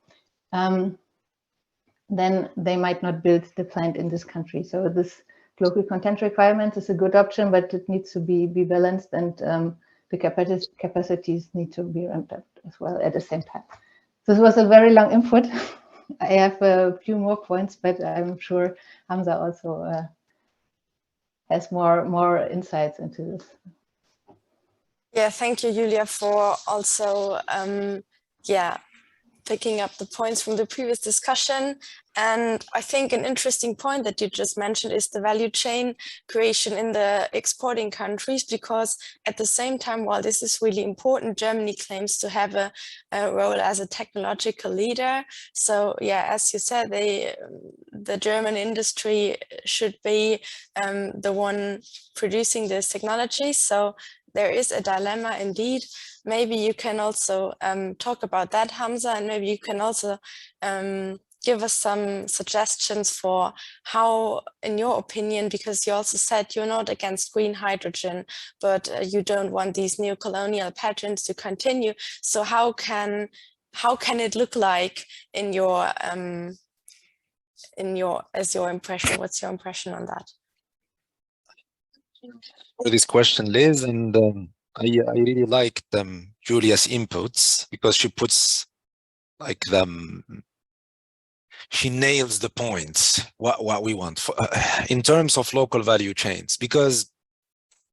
Speaker 3: then they might not build the plant in this country. So this local content requirement is a good option, but it needs to be balanced, and the capacities need to be ramped up as well at the same time. This was a very long input. I have a few more points, but I'm sure Hamza also has more insights into this.
Speaker 1: Yeah, thank you, Julia, for also picking up the points from the previous discussion. And I think an interesting point that you just mentioned is the value chain creation in the exporting countries, because at the same time, while this is really important, Germany claims to have a role as a technological leader. So yeah, as you said, the German industry should be the one producing this technology. So there is a dilemma indeed. Maybe you can also talk about that, Hamza, and maybe you can also give us some suggestions for how, in your opinion, because you also said you're not against green hydrogen, but you don't want these neo-colonial patterns to continue. So how can it look like in your impression? What's your impression on that?
Speaker 4: For this question, Liz, and I really liked Julia's inputs, because she puts like she nails the points, what we want for, in terms of local value chains. Because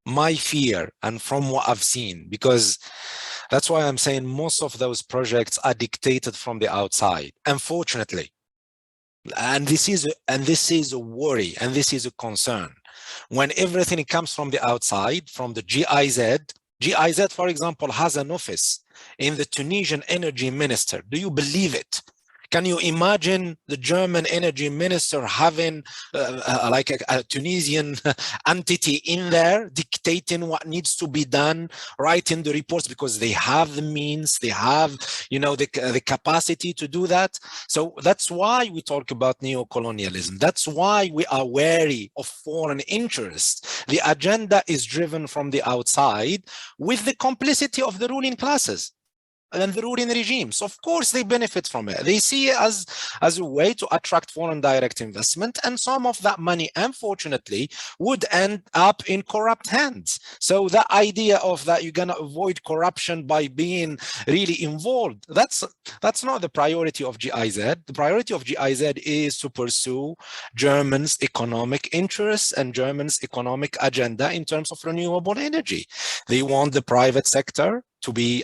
Speaker 4: my fear, and from what I've seen, because that's why I'm saying most of those projects are dictated from the outside, unfortunately. And this is a worry, and this is a concern. When everything comes from the outside, from the GIZ, for example, has an office in the Tunisian energy minister. Do you believe it? Can you imagine the German energy minister having like a Tunisian entity in there dictating what needs to be done, writing the reports, because they have the means, they have, you know, the capacity to do that. So that's why we talk about neo-colonialism. That's why we are wary of foreign interests. The agenda is driven from the outside with the complicity of the ruling classes and the ruling regimes. Of course, they benefit from it. They see it as a way to attract foreign direct investment, and some of that money, unfortunately, would end up in corrupt hands. So the idea of that you're gonna avoid corruption by being really involved, that's not the priority of GIZ. The priority of GIZ is to pursue Germany's economic interests and Germany's economic agenda in terms of renewable energy. They want the private sector to be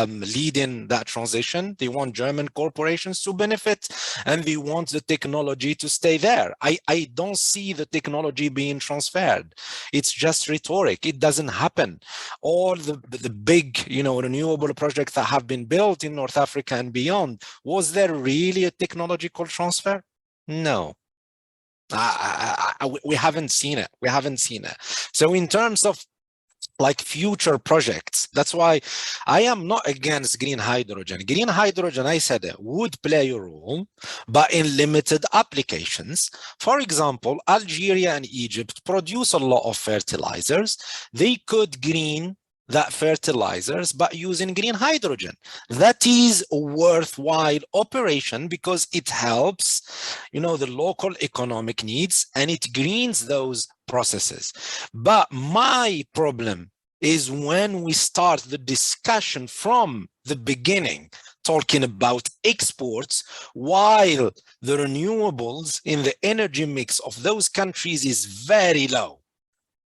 Speaker 4: leading that transition. They want German corporations to benefit, and they want the technology to stay there. I don't see the technology being transferred. It's just rhetoric. It doesn't happen. All the big, you know, renewable projects that have been built in North Africa and beyond, was there really a technological transfer? No. We haven't seen it. We haven't seen it. So in terms of like future projects, that's why I am not against green hydrogen. Green hydrogen, I said, would play a role, but in limited applications. For example, Algeria and Egypt produce a lot of fertilizers. They could green that fertilizers by using green hydrogen. That is a worthwhile operation, because it helps, you know, the local economic needs, and it greens those processes. But my problem is when we start the discussion from the beginning, talking about exports, while the renewables in the energy mix of those countries is very low.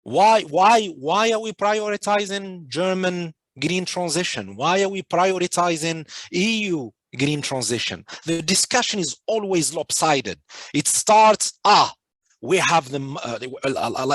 Speaker 4: Why are we prioritizing German green transition? Why are we prioritizing EU green transition? The discussion is always lopsided. It starts, we have them,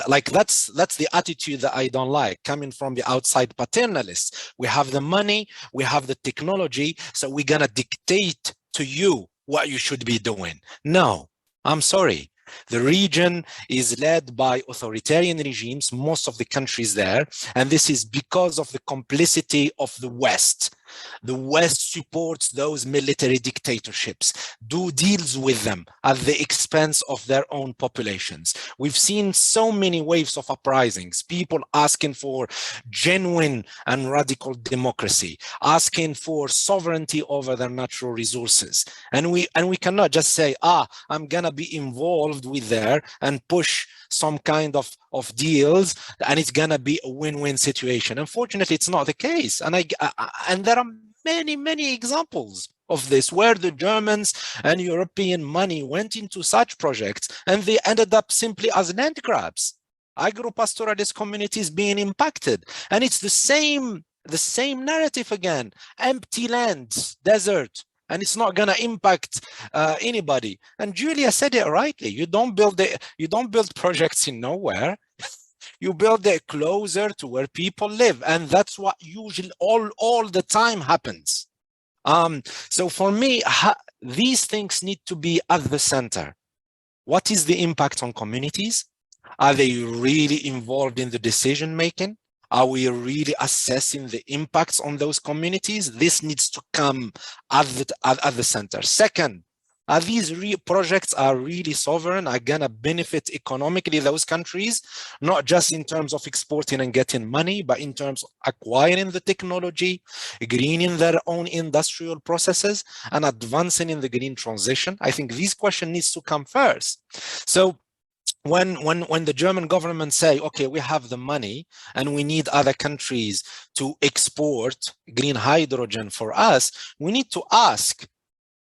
Speaker 4: like that's the attitude that I don't like, coming from the outside paternalists. We have the money, we have the technology, so we're gonna dictate to you what you should be doing. No, I'm sorry. The region is led by authoritarian regimes, most of the countries there, and this is because of the complicity of the West. The West supports those military dictatorships, do deals with them at the expense of their own populations. We've seen so many waves of uprisings, people asking for genuine and radical democracy, asking for sovereignty over their natural resources. And we cannot just say, I'm gonna be involved with there and push some kind of deals and it's gonna be a win-win situation. Unfortunately, it's not the case. And there are many examples of this where the Germans and European money went into such projects and they ended up simply as land grabs. Agro-pastoralist communities being impacted. And it's the same narrative again, empty land, desert, and it's not going to impact anybody. And Julia said it rightly. You don't build projects in nowhere. You build it closer to where people live, and that's what usually all the time happens. So for me, these things need to be at the center. What is the impact on communities? Are they really involved in the decision making? Are we really assessing the impacts on those communities? This needs to come at the center. Second, are these projects are really sovereign, are gonna benefit economically those countries, not just in terms of exporting and getting money, but in terms of acquiring the technology, greening their own industrial processes, and advancing in the green transition? I think this question needs to come first. So when the German government say, okay, we have the money and we need other countries to export green hydrogen for us, we need to ask,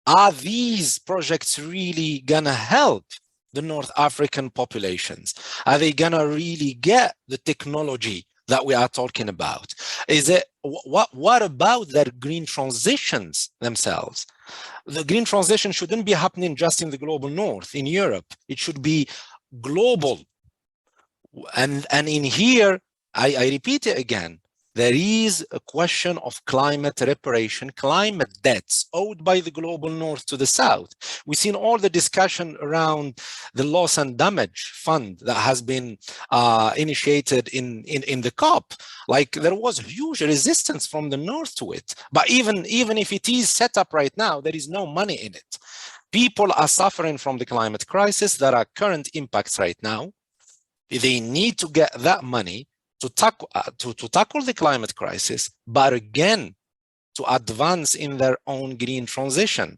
Speaker 4: are these projects really gonna help the North African populations? Are they gonna really get the technology that we are talking about? Is it what about their green transitions themselves? The green transition shouldn't be happening just in the global North, in Europe. It should be global. And in here, I repeat it again, there is a question of climate reparation, climate debts owed by the global North to the South. We've seen all the discussion around the loss and damage fund that has been initiated in the COP. Like, there was huge resistance from the North to it. But even if it is set up right now, there is no money in it. People are suffering from the climate crisis. There are current impacts right now. They need to get that money to tackle the climate crisis, but again, to advance in their own green transition.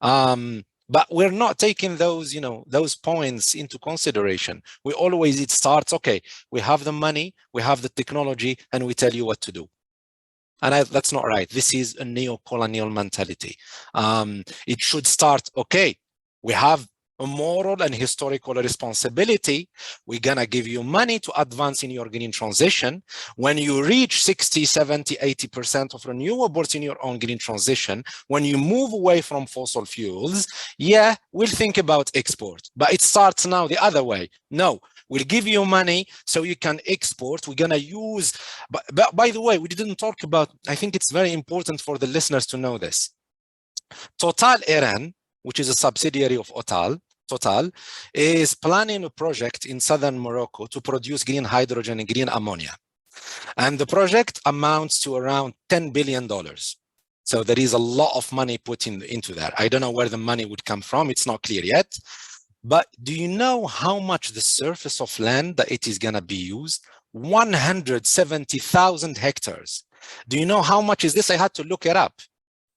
Speaker 4: But we're not taking those, those points into consideration. It starts, okay, we have the money, we have the technology, and we tell you what to do. And that's not right. This is a neo-colonial mentality. It should start, okay, we have a moral and historical responsibility. We're gonna give you money to advance in your green transition. When you reach 60, 70, 80% of renewables in your own green transition, when you move away from fossil fuels, yeah, we'll think about export. But it starts now the other way. No, we'll give you money so you can export. We're gonna use, but by the way, we didn't talk about, I think it's very important for the listeners to know this. Total Iran, which is a subsidiary of Total, is planning a project in southern Morocco to produce green hydrogen and green ammonia. And the project amounts to around $10 billion. So there is a lot of money put into that. I don't know where the money would come from. It's not clear yet. But do you know how much the surface of land that it is going to be used? 170,000 hectares. Do you know how much is this? I had to look it up.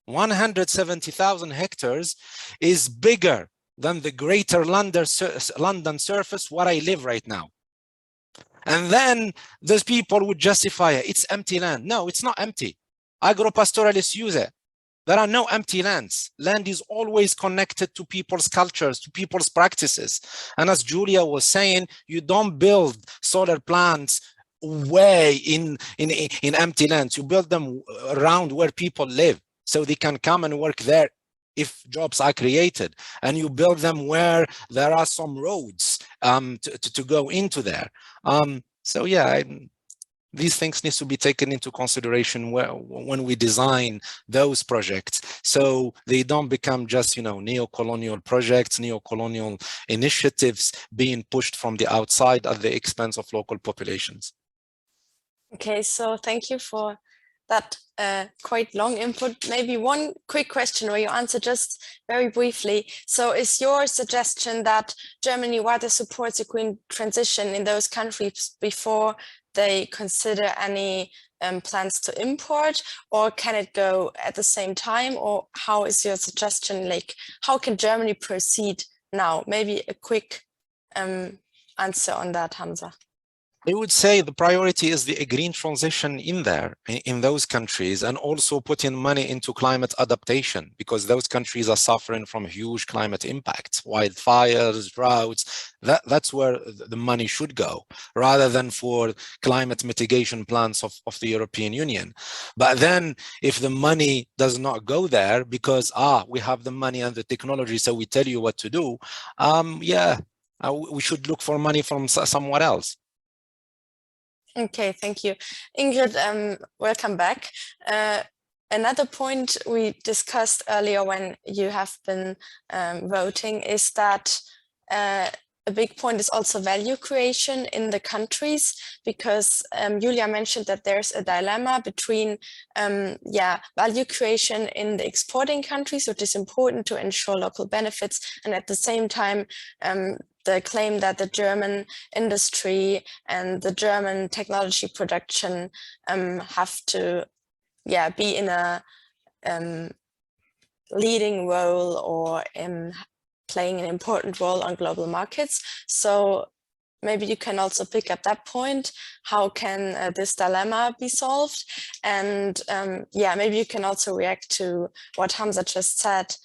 Speaker 4: 170,000 hectares is bigger than the greater London surface where I live right now. And then those people would justify it. It's empty land. No, it's not empty. Agro-pastoralists use it. There are no empty lands. Land is always connected to people's cultures, to people's practices. And as Julia was saying, you don't build solar plants way in empty lands. You build them around where people live, so they can come and work there if jobs are created. And you build them where there are some roads to go into there. So yeah, these things need to be taken into consideration when we design those projects, so they don't become just, neo-colonial projects, neo-colonial initiatives being pushed from the outside at the expense of local populations.
Speaker 1: Okay, so thank you for that quite long input. Maybe one quick question where you answer just very briefly. So is your suggestion that Germany rather supports a green transition in those countries before they consider any plans to import, or can it go at the same time? Or how is your suggestion, like, how can Germany proceed now? Maybe a quick answer on that, Hamza.
Speaker 4: I would say the priority is the green transition in those countries, and also putting money into climate adaptation, because those countries are suffering from huge climate impacts, wildfires, droughts. That's where the money should go, rather than for climate mitigation plans of the European Union. But then if the money does not go there because, we have the money and the technology, so we tell you what to do, we should look for money from somewhere else.
Speaker 1: Okay, thank you. Ingrid, welcome back. Another point we discussed earlier when you have been voting is that a big point is also value creation in the countries, because Julia mentioned that there's a dilemma between value creation in the exporting countries, which is important to ensure local benefits, and at the same time the claim that the German industry and the German technology production have to be in a leading role or playing an important role on global markets. So maybe you can also pick up that point. How can this dilemma be solved? And maybe you can also react to what Hamza just said.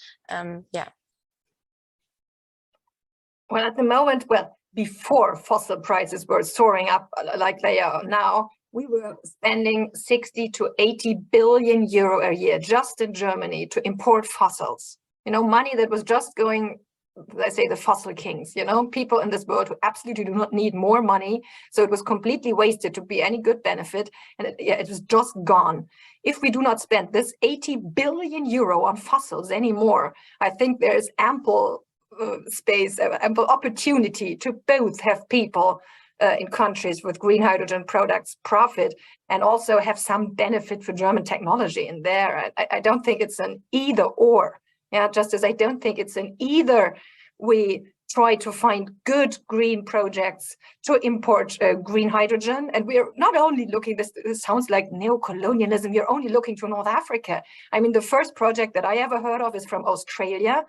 Speaker 2: Well, at the moment, before fossil prices were soaring up like they are now, we were spending 60 to 80 billion euro a year just in Germany to import fossils. Money that was just going, let's say, the fossil kings, people in this world who absolutely do not need more money. So it was completely wasted to be any good benefit. And it was just gone. If we do not spend this 80 billion euro on fossils anymore, I think there is ample space, ample opportunity to both have people in countries with green hydrogen products profit and also have some benefit for German technology in there. I don't think it's an either or. Just as I don't think it's an either we try to find good green projects to import green hydrogen. And we're not only looking, this sounds like neo-colonialism, we're only looking to North Africa. I mean, the first project that I ever heard of is from Australia.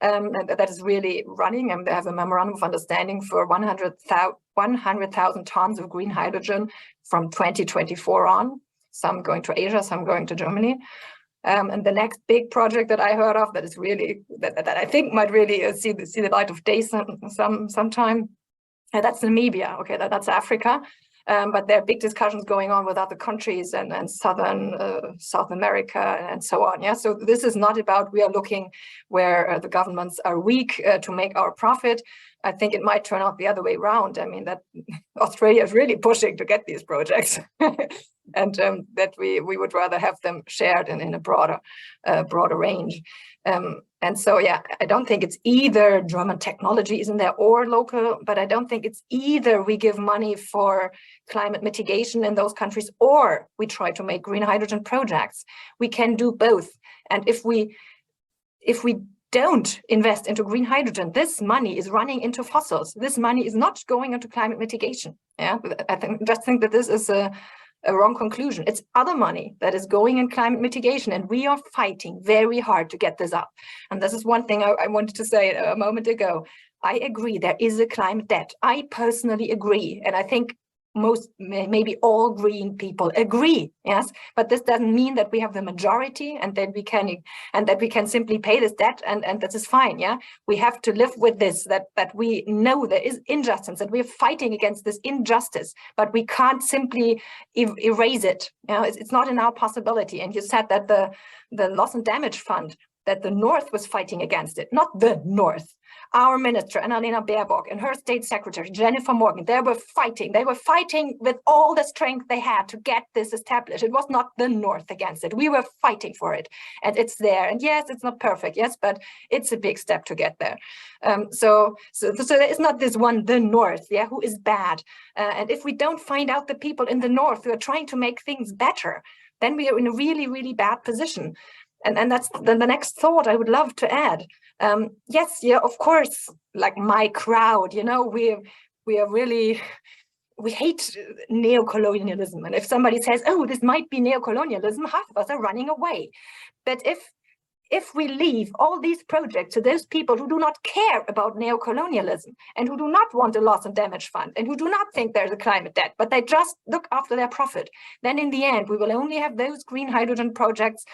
Speaker 2: And that is really running, and they have a memorandum of understanding for 100,000 tons of green hydrogen from 2024 on, some going to Asia, some going to Germany. And the next big project that I heard of that is really, that I think might really see the light of day sometime, that's Namibia. Okay, that's Africa. But there are big discussions going on with other countries and South America and so on. Yeah, so this is not about we are looking where the governments are weak to make our profit. I think it might turn out the other way around. I mean, that Australia is really pushing to get these projects, and that we would rather have them shared in a broader range. And so, I don't think it's either German technology isn't there or local, but I don't think it's either we give money for climate mitigation in those countries or we try to make green hydrogen projects. We can do both. And if we don't invest into green hydrogen, this money is running into fossils. This money is not going into climate mitigation. Yeah, I just think that this is a wrong conclusion. It's other money that is going in climate mitigation, and we are fighting very hard to get this up. And this is one thing I wanted to say a moment ago. I agree there is a climate debt. I personally agree, and I think most, maybe all green people agree, yes, but this doesn't mean that we have the majority and that we can simply pay this debt and that is fine. Yeah, we have to live with this, that we know there is injustice, that we're fighting against this injustice, but we can't simply erase it. You know, it's not in our possibility. And you said that the loss and damage fund that the North was fighting against it, not the North. Our minister, Annalena Baerbock, and her state secretary, Jennifer Morgan, they were fighting with all the strength they had to get this established. It was not the North against it. We were fighting for it, and it's there. And yes, it's not perfect, yes, but it's a big step to get there. So there is not this one, the North, yeah, who is bad. And if we don't find out the people in the North who are trying to make things better, then we are in a really, really bad position. And that's the next thought I would love to add. Yes, yeah, of course, like my crowd, you know, we hate neo-colonialism. And if somebody says, oh, this might be neo-colonialism, half of us are running away. But if we leave all these projects to those people who do not care about neo-colonialism and who do not want a loss and damage fund and who do not think there's a climate debt, but they just look after their profit, then in the end, we will only have those green hydrogen projects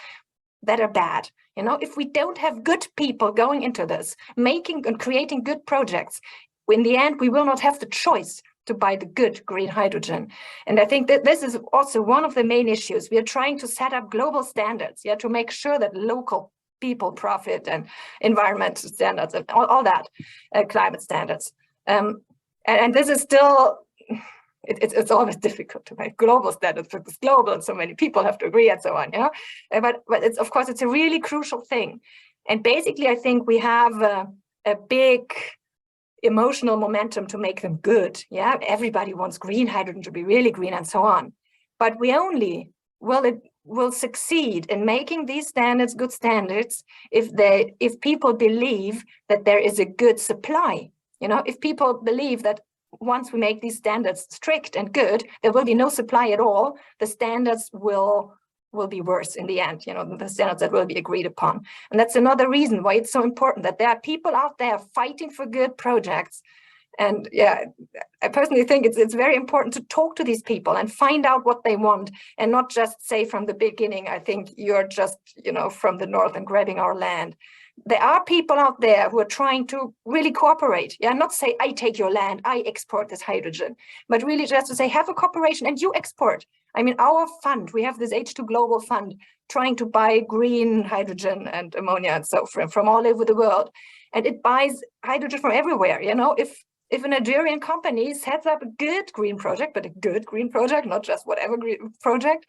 Speaker 2: that are bad. You know, if we don't have good people going into this, making and creating good projects, in the end, we will not have the choice to buy the good green hydrogen. And I think that this is also one of the main issues. We are trying to set up global standards, yeah, to make sure that local people profit and environmental standards and all that, climate standards. And this is still, it's always difficult to make global standards because it's global and so many people have to agree and so on, you know. But it's, of course, it's a really crucial thing. And basically, I think we have a big emotional momentum to make them good. Yeah, everybody wants green hydrogen to be really green and so on. But we only will succeed in making these standards good standards if people believe that there is a good supply. You know, if people believe that once we make these standards strict and good, there will be no supply at all. The standards will be worse in the end, you know, the standards that will be agreed upon. And that's another reason why it's so important that there are people out there fighting for good projects. And yeah, I personally think it's very important to talk to these people and find out what they want and not just say from the beginning, I think you're just, you know, from the North and grabbing our land. There are people out there who are trying to really cooperate. Yeah, not say, I take your land, I export this hydrogen, but really just to say, have a cooperation and you export. I mean, our fund, we have this H2 Global Fund trying to buy green hydrogen and ammonia and so from all over the world. And it buys hydrogen from everywhere. You know, if a Nigerian company sets up a good green project, but a good green project, not just whatever green project,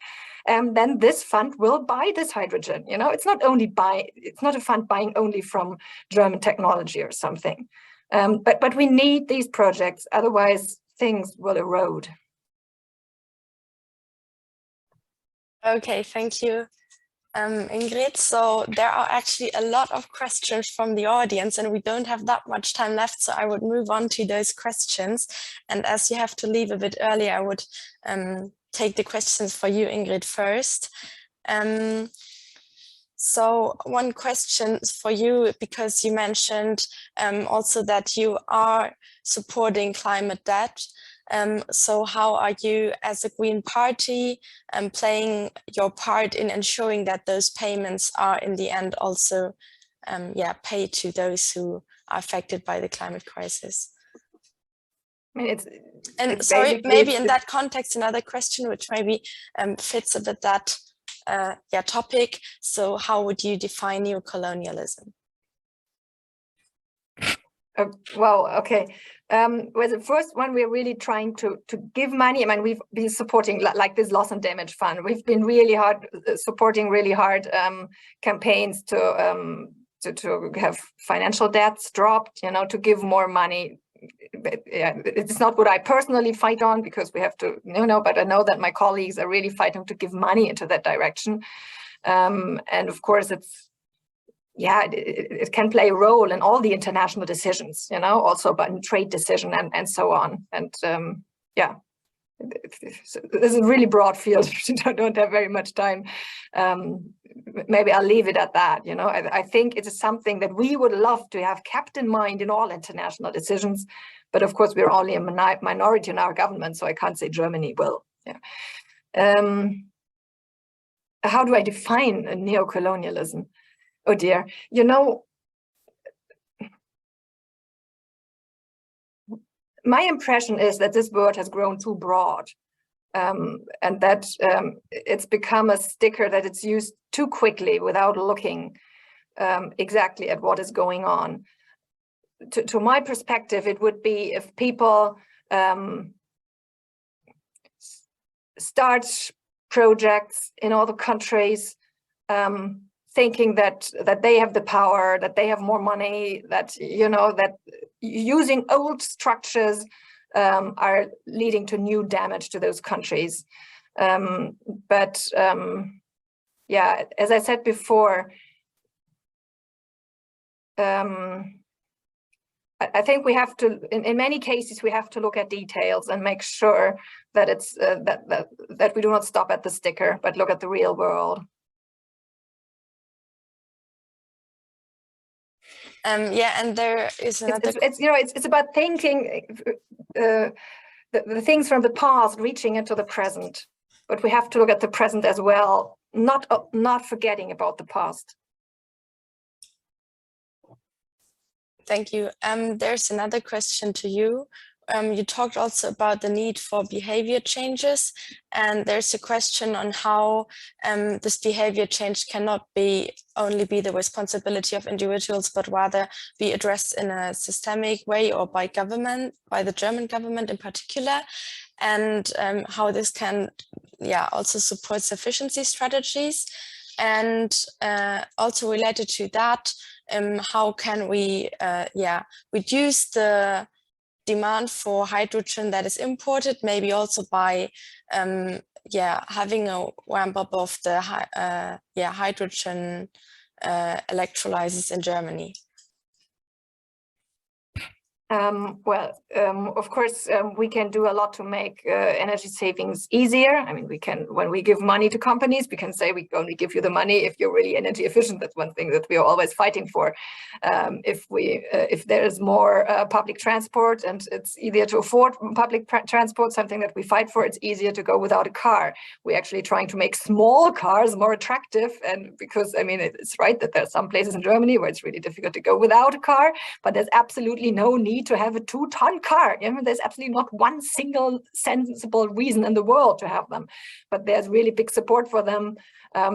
Speaker 2: then this fund will buy this hydrogen. You know, it's not a fund buying only from German technology or something. But we need these projects, otherwise things will erode.
Speaker 1: Okay, thank you, Ingrid. So there are actually a lot of questions from the audience and we don't have that much time left, so I would move on to those questions. And as you have to leave a bit early, I would take the questions for you, Ingrid, first. So one question for you, because you mentioned also that you are supporting climate debt. So how are you as a Green Party playing your part in ensuring that those payments are in the end also paid to those who are affected by the climate crisis?
Speaker 2: I mean,
Speaker 1: and sorry, maybe in that context, another question which maybe fits a bit that topic. So how would you define neo-colonialism?
Speaker 2: Well, okay. Well, the first one, we're really trying to give money. I mean, we've been supporting like this loss and damage fund. We've been really hard supporting really hard campaigns to have financial debts dropped, you know, to give more money. But, yeah, it's not what I personally fight on because we have to, you know, but I know that my colleagues are really fighting to give money into that direction. And of course, it can play a role in all the international decisions, you know, also but in trade decision and so on. And this is a really broad field. I don't have very much time. Maybe I'll leave it at that. You know, I think it is something that we would love to have kept in mind in all international decisions. But of course, we're only a minority in our government, so I can't say Germany will. Yeah. How do I define a neo-colonialism? Oh dear, you know, my impression is that this word has grown too broad and that it's become a sticker that it's used too quickly without looking exactly at what is going on. To my perspective, it would be if people start projects in other countries, thinking that they have the power, that they have more money, that, you know, that using old structures are leading to new damage to those countries. Yeah, as I said before, I think we have to, in many cases, we have to look at details and make sure that it's that we do not stop at the sticker, but look at the real world.
Speaker 1: Yeah, and there is another.
Speaker 2: It's about thinking the things from the past reaching into the present, but we have to look at the present as well, not forgetting about the past.
Speaker 1: Thank you. There's another question to you. You talked also about the need for behavior changes, and there's a question on how this behavior change cannot only be the responsibility of individuals, but rather be addressed in a systemic way or by government, by the German government in particular, and how this can also support efficiency strategies. And also related to that, how can we reduce the demand for hydrogen that is imported, maybe also by having a ramp up of the hydrogen electrolyzers in Germany?
Speaker 2: Of course, we can do a lot to make energy savings easier. I mean, we can, when we give money to companies, we can say we only give you the money if you're really energy efficient. That's one thing that we are always fighting for. If there is more public transport and it's easier to afford public transport, something that we fight for, it's easier to go without a car. We're actually trying to make small cars more attractive, and because, I mean, it's right that there are some places in Germany where it's really difficult to go without a car, but there's absolutely no need to have a 2-ton car. I mean, there's absolutely not one single sensible reason in the world to have them, but there's really big support for them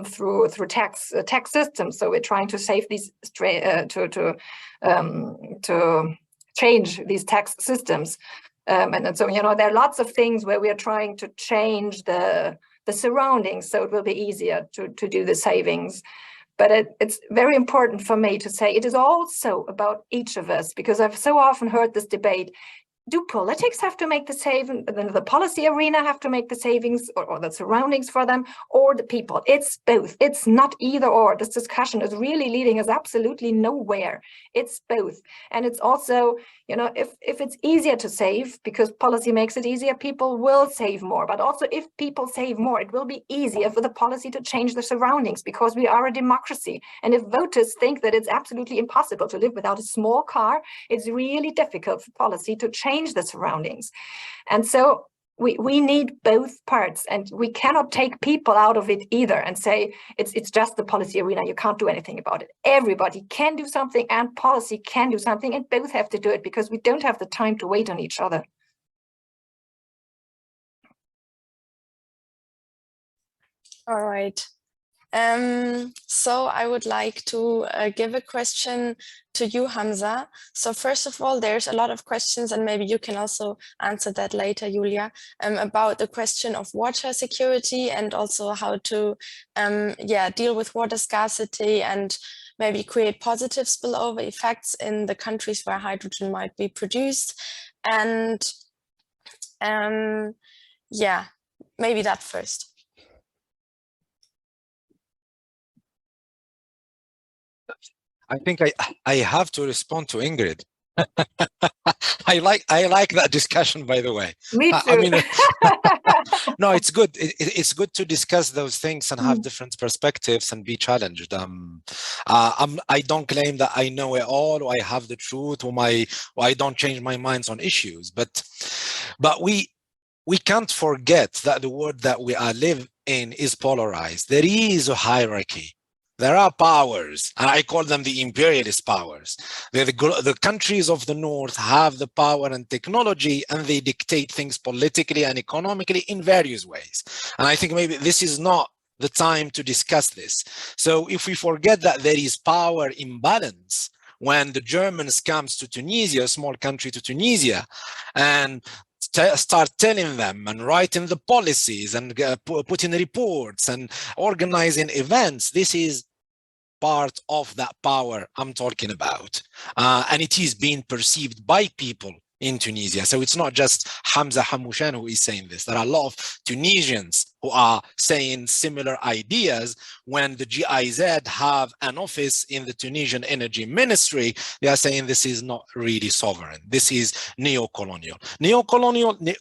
Speaker 2: through tax systems. So we're trying to save these to change these tax systems, and so, you know, there are lots of things where we are trying to change the surroundings so it will be easier to do the savings. But it's very important for me to say it is also about each of us, because I've so often heard this debate. Do politics have to make the saving, the policy arena have to make the savings, or the surroundings for them, or the people? It's both. It's not either or. This discussion is really leading us absolutely nowhere. It's both. And it's also, you know, if it's easier to save because policy makes it easier, people will save more. But also if people save more, it will be easier for the policy to change the surroundings, because we are a democracy. And if voters think that it's absolutely impossible to live without a small car, it's really difficult for policy to change the surroundings. And so we need both parts, and we cannot take people out of it either and say it's just the policy arena, you can't do anything about it. Everybody can do something and policy can do something, and both have to do it, because we don't have the time to wait on each other.
Speaker 1: All right. So I would like to give a question to you, Hamza. So first of all, there's a lot of questions, and maybe you can also answer that later, Julia, about the question of water security, and also how to deal with water scarcity and maybe create positive spillover effects in the countries where hydrogen might be produced. And maybe that first.
Speaker 4: I think I have to respond to Ingrid. I like that discussion, by the way.
Speaker 2: Me too.
Speaker 4: I mean, no, it's good. It's good to discuss those things and have different perspectives and be challenged. I don't claim that I know it all, or I have the truth, or I don't change my minds on issues. But we can't forget that the world that we live in is polarized. There is a hierarchy. There are powers, and I call them the imperialist powers. The countries of the North have the power and technology, and they dictate things politically and economically in various ways. And I think maybe this is not the time to discuss this. So if we forget that there is power imbalance when the Germans comes to Tunisia, a small country to Tunisia, and start telling them and writing the policies and putting reports and organizing events, this is part of that power I'm talking about. And it is being perceived by people in Tunisia. So it's not just Hamza Hamouchan who is saying this. There are a lot of Tunisians who are saying similar ideas. When the GIZ have an office in the Tunisian Energy Ministry, they are saying this is not really sovereign. This is neo-colonial.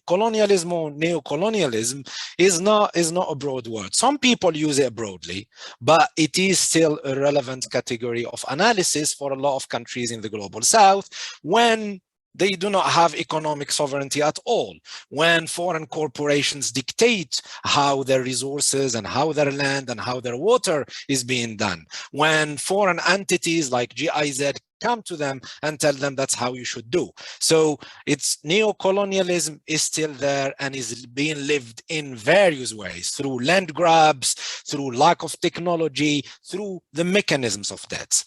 Speaker 4: Colonialism or neo-colonialism is not a broad word. Some people use it broadly, but it is still a relevant category of analysis for a lot of countries in the global south when they do not have economic sovereignty at all. When foreign corporations dictate how their resources and how their land and how their water is being done. When foreign entities like GIZ come to them and tell them that's how you should do. So it's neo-colonialism is still there and is being lived in various ways, through land grabs, through lack of technology, through the mechanisms of debts.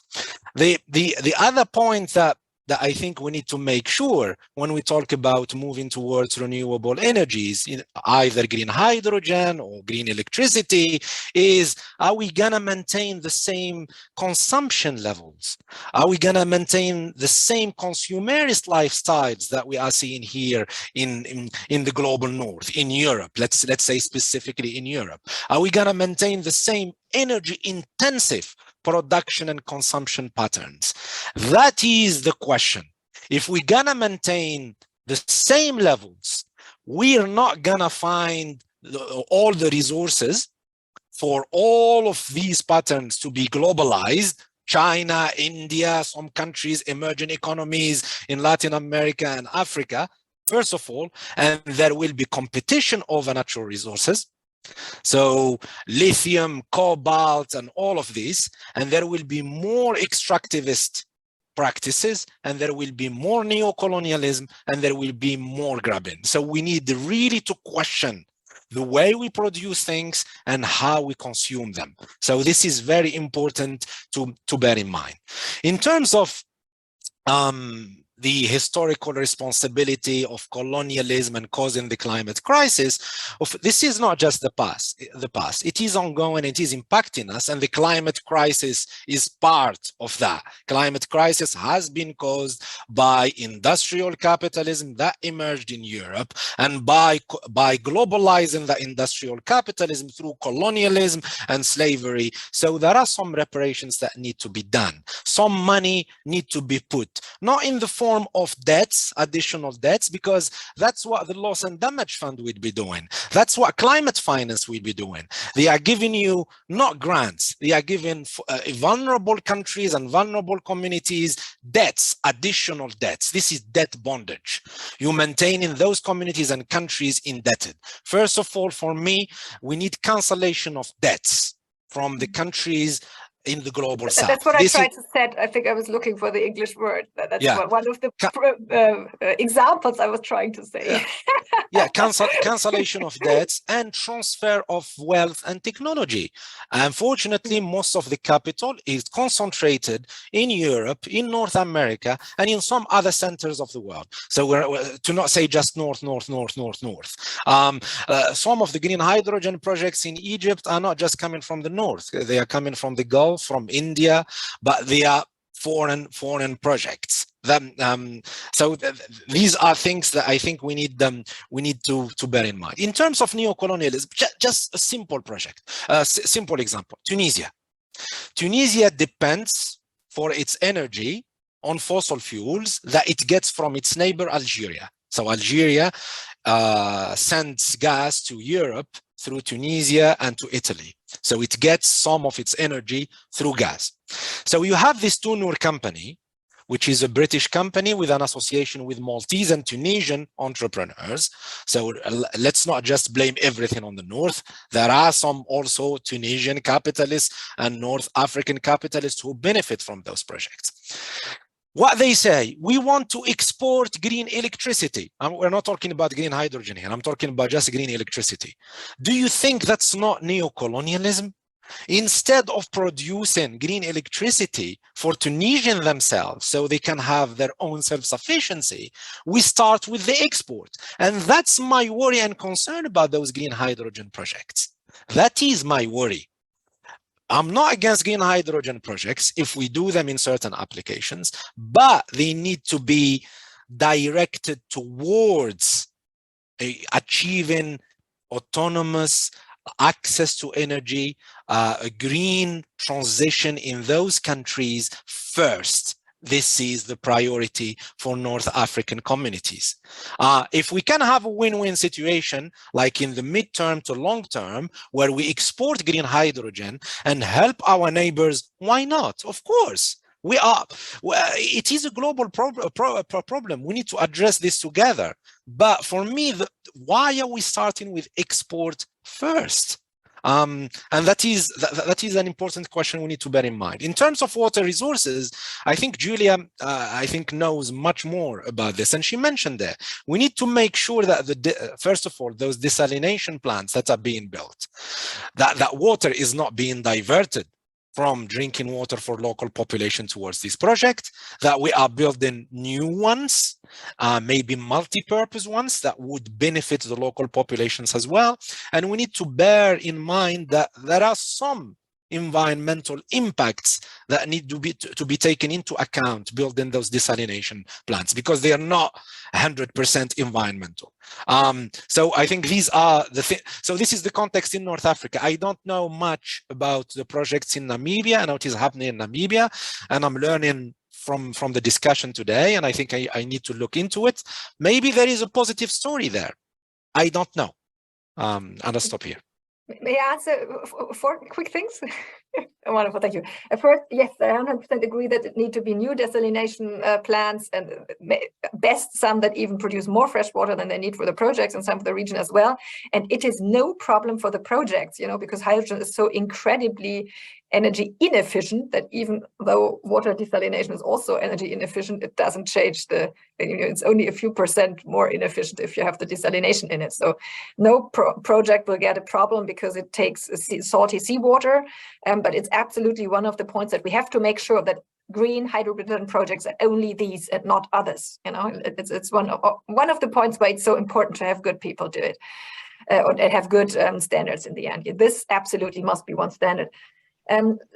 Speaker 4: The other point that I think we need to make sure when we talk about moving towards renewable energies, either green hydrogen or green electricity, is, are we gonna maintain the same consumption levels? Are we gonna maintain the same consumerist lifestyles that we are seeing here in the global north, in Europe, let's say specifically in Europe? Are we gonna maintain the same energy intensive production and consumption patterns? That is the question. If we're gonna maintain the same levels, we are not gonna find all the resources for all of these patterns to be globalized. China, India, some countries, emerging economies in Latin America and Africa, first of all, and there will be competition over natural resources. So lithium, cobalt, and all of these, and there will be more extractivist practices, and there will be more neo-colonialism, and there will be more grabbing. So we need really to question the way we produce things and how we consume them. So this is very important to bear in mind. In terms of the historical responsibility of colonialism and causing the climate crisis, this is not just the past. It is ongoing, it is impacting us, and the climate crisis is part of that. Climate crisis has been caused by industrial capitalism that emerged in Europe, and by globalizing the industrial capitalism through colonialism and slavery. So there are some reparations that need to be done. Some money need to be put, not in the form of debts, additional debts, because that's what the loss and damage fund will be doing. That's what climate finance will be doing. They are giving you not grants, they are giving vulnerable countries and vulnerable communities debts, additional debts. This is debt bondage. You maintaining those communities and countries indebted. First of all, for me, we need cancellation of debts from the countries in the global south.
Speaker 2: That's what I tried to say. I think I was looking for the English word. That's one of the examples I was trying to say.
Speaker 4: Cancellation of debts and transfer of wealth and technology. Unfortunately, most of the capital is concentrated in Europe, in North America, and in some other centers of the world. So we're to not say just north. Some of the green hydrogen projects in Egypt are not just coming from the north. They are coming from the Gulf, from India, but they are foreign projects. So these are things that I think we need to bear in mind. In terms of neo-colonialism, just a simple project, simple example. Tunisia depends for its energy on fossil fuels that it gets from its neighbor Algeria. So Algeria sends gas to Europe through Tunisia and to Italy. So it gets some of its energy through gas. So you have this Tunur company, which is a British company with an association with Maltese and Tunisian entrepreneurs. So let's not just blame everything on the north. There are some also Tunisian capitalists and North African capitalists who benefit from those projects. What they say, we want to export green electricity. We're not talking about green hydrogen here. I'm talking about just green electricity. Do you think that's not neo-colonialism? Instead of producing green electricity for Tunisian themselves so they can have their own self-sufficiency, we start with the export. And that's my worry and concern about those green hydrogen projects. That is my worry. I'm not against green hydrogen projects if we do them in certain applications, but they need to be directed towards achieving autonomous access to energy, a green transition in those countries first. This is the priority for North African communities. If we can have a win-win situation, like in the midterm to long term, where we export green hydrogen and help our neighbors, why not? Of course. It is a global problem. We need to address this together. But for me, why are we starting with export first? And that is an important question we need to bear in mind. In terms of water resources, I think Julia, knows much more about this, and she mentioned that we need to make sure that first of all, those desalination plants that are being built, that water is not being diverted from drinking water for local population towards this project, that we are building new ones, maybe multi-purpose ones that would benefit the local populations as well. And we need to bear in mind that there are some environmental impacts that need to be taken into account building those desalination plants, because they are not 100% environmental. So I think these are the things. So this is the context in North Africa. I don't know much about the projects in Namibia and what is happening in Namibia, and I'm learning from the discussion today, and I think I need to look into it. Maybe there is a positive story there. I don't know. And I'll stop here.
Speaker 2: May I answer 4 quick things? Wonderful, thank you. First, yes, I 100% agree that it need to be new desalination plants, and best some that even produce more fresh water than they need for the projects, and some for the region as well. And it is no problem for the projects, because hydrogen is so incredibly energy inefficient that even though water desalination is also energy inefficient, it doesn't change it's only a few % more inefficient if you have the desalination in it. So no project will get a problem because it takes salty seawater, but it's absolutely one of the points that we have to make sure that green hydrogen projects are only these and not others. It's one of the points why it's so important to have good people do it, or have good standards in the end. This absolutely must be one standard.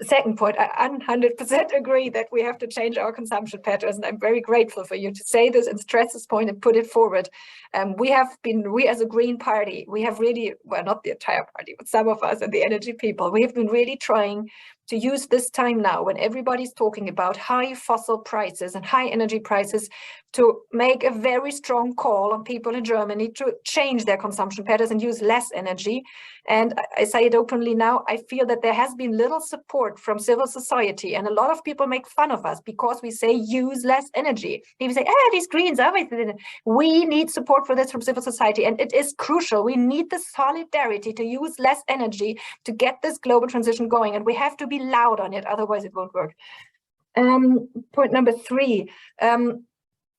Speaker 2: Second point, I 100% agree that we have to change our consumption patterns, and I'm very grateful for you to say this and stress this point and put it forward. We as a Green Party, we have really, well, not the entire party, but some of us and the energy people, we have been really trying to use this time now when everybody's talking about high fossil prices and high energy prices to make a very strong call on people in Germany to change their consumption patterns and use less energy. And I say it openly now, I feel that there has been little support from civil society, and a lot of people make fun of us because we say use less energy. People say, these Greens, we need support for this from civil society, and it is crucial. We need the solidarity to use less energy to get this global transition going, and we have to be loud on it, otherwise it won't work. Point number 3,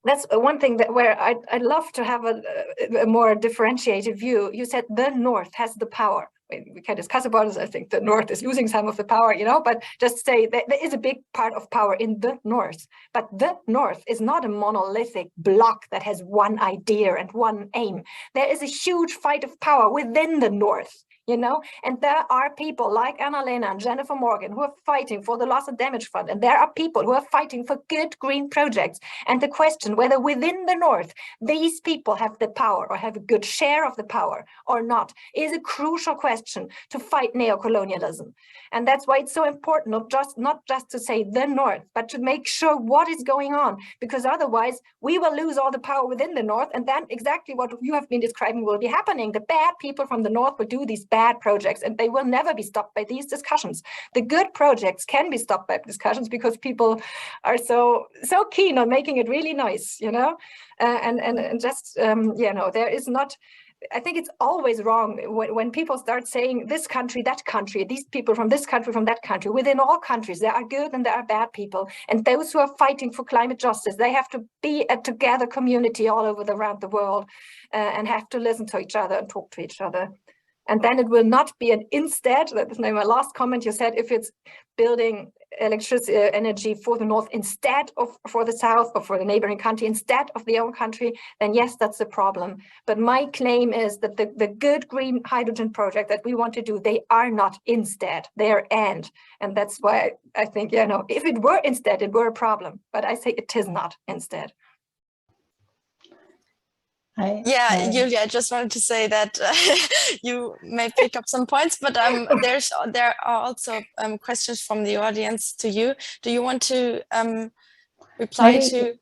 Speaker 2: that's one thing where I'd love to have a more differentiated view. You said the North has the power. We can discuss about this. I think the North is losing some of the power, but just say that there is a big part of power in the North. But the North is not a monolithic block that has one idea and one aim. There is a huge fight of power within the North. And there are people like Anna-Lena and Jennifer Morgan who are fighting for the loss and damage fund. And there are people who are fighting for good green projects. And the question whether within the North, these people have the power or have a good share of the power or not is a crucial question to fight neo-colonialism. And that's why it's so important, not just to say the North, but to make sure what is going on, because otherwise we will lose all the power within the North. And then exactly what you have been describing will be happening. The bad people from the North will do these bad projects, and they will never be stopped by these discussions. The good projects can be stopped by discussions because people are so keen on making it really nice, and just there is not I think it's always wrong when people start saying this country, that country, these people from this country, from that country. Within all countries, there are good and there are bad people. And those who are fighting for climate justice, they have to be a together community all over around the world and have to listen to each other and talk to each other. And then it will not be an instead, that is my last comment, you said, if it's building electricity energy for the north instead of for the south or for the neighboring country instead of the own country, then yes, that's a problem. But my claim is that the good green hydrogen project that we want to do, they are not instead, they are and that's why I think, you know, if it were instead, it were a problem. But I say it is not instead.
Speaker 1: Julia, I just wanted to say that you may pick up some points, but there are also questions from the audience to you. Do you want to reply to?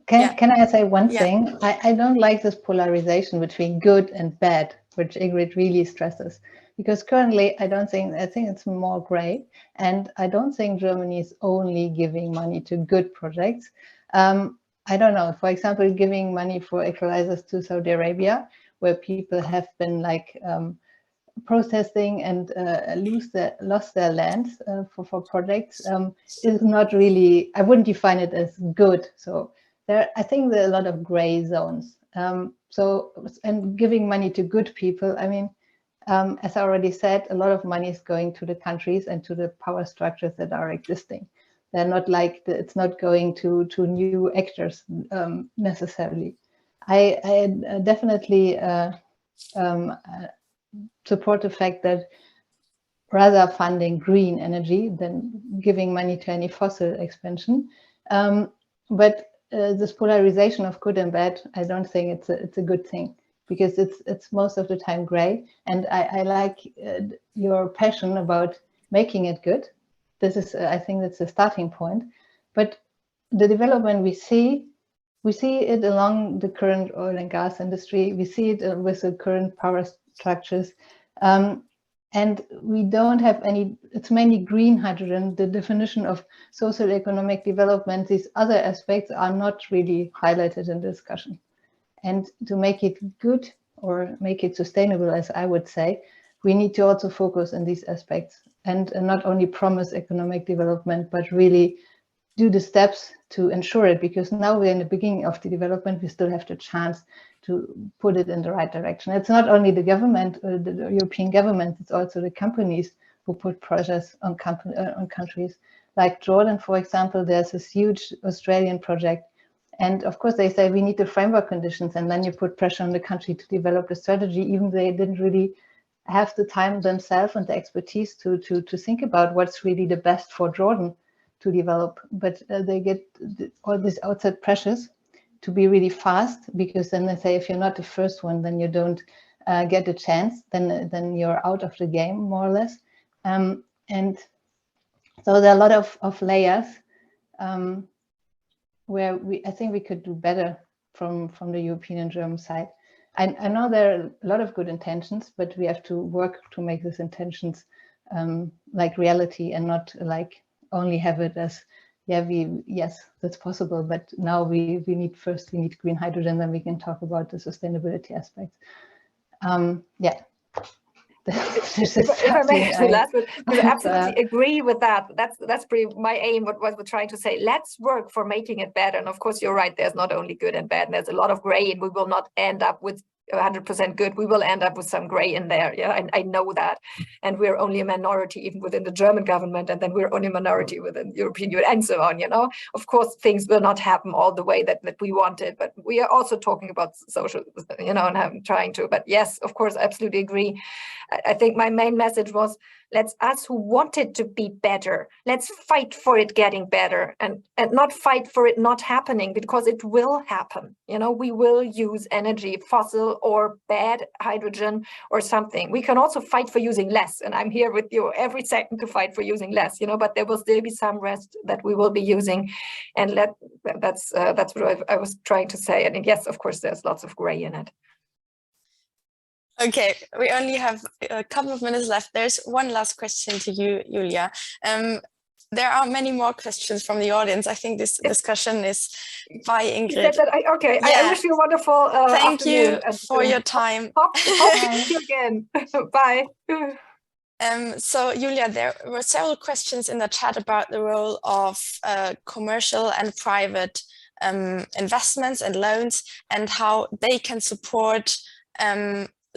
Speaker 3: Can I say one thing? I don't like this polarization between good and bad, which Ingrid really stresses, because currently I think it's more gray, and I don't think Germany is only giving money to good projects. I don't know, for example, giving money for electrolyzers to Saudi Arabia, where people have been like protesting and lost their lands for projects, is not really, I wouldn't define it as good. So I think there are a lot of gray zones. And giving money to good people, I mean, as I already said, a lot of money is going to the countries and to the power structures that are existing. They're not like, it's not going to new actors necessarily. I definitely support the fact that rather funding green energy than giving money to any fossil expansion. But this polarization of good and bad, I don't think it's a good thing, because it's most of the time gray. And I like your passion about making it good. This is, I think that's a starting point. But the development we see it along the current oil and gas industry. We see it with the current power structures. And we don't have any, it's mainly green hydrogen. The definition of social economic development, these other aspects are not really highlighted in the discussion. And to make it good or make it sustainable, as I would say, we need to also focus on these aspects and not only promise economic development, but really do the steps to ensure it, because now we're in the beginning of the development, we still have the chance to put it in the right direction. It's not only the government, the European government, it's also the companies who put pressures on countries. Like Jordan, for example, there's this huge Australian project. And of course they say we need the framework conditions, and then you put pressure on the country to develop the strategy, even they didn't really have the time themselves and the expertise to think about what's really the best for Jordan to develop. But they get all these outside pressures to be really fast, because then they say if you're not the first one, then you don't get a chance, then you're out of the game, more or less. And so there are a lot of layers where I think we could do better from the European and German side. I know there are a lot of good intentions, but we have to work to make these intentions like reality, and not like only have it as, yes, that's possible, but now we need green hydrogen, then we can talk about the sustainability aspects.
Speaker 2: If I may actually last word, because I absolutely agree with that. That's pretty my aim, what we're trying to say. Let's work for making it better. And of course, you're right, there's not only good and bad, and there's a lot of gray, and we will not end up with 100% good. We will end up with some gray in there. Yeah, I know that. And we're only a minority even within the German government, and then we're only a minority within the European Union, and so on, you know. Of course, things will not happen all the way that we wanted, but we are also talking about social, you know, and I'm trying to. But yes, of course, I absolutely agree. I think my main message was, us who want it to be better, let's fight for it getting better, and not fight for it not happening, because it will happen. You know, we will use energy, fossil or bad hydrogen or something. We can also fight for using less, and I'm here with you every second to fight for using less, you know, but there will still be some rest that we will be using, and that's what I was trying to say. And yes, of course, there's lots of gray in it.
Speaker 1: Okay, we only have a couple of minutes left. There's one last question to you, Julia. there are many more questions from the audience. I think this discussion is by Ingrid.
Speaker 2: You said that, okay.
Speaker 1: Yeah.
Speaker 2: I wish you a wonderful
Speaker 1: Thank you
Speaker 2: afternoon.
Speaker 1: for your time.
Speaker 2: Hope to see you again. Bye.
Speaker 1: So Julia, there were several questions in the chat about the role of commercial and private investments and loans and how they can support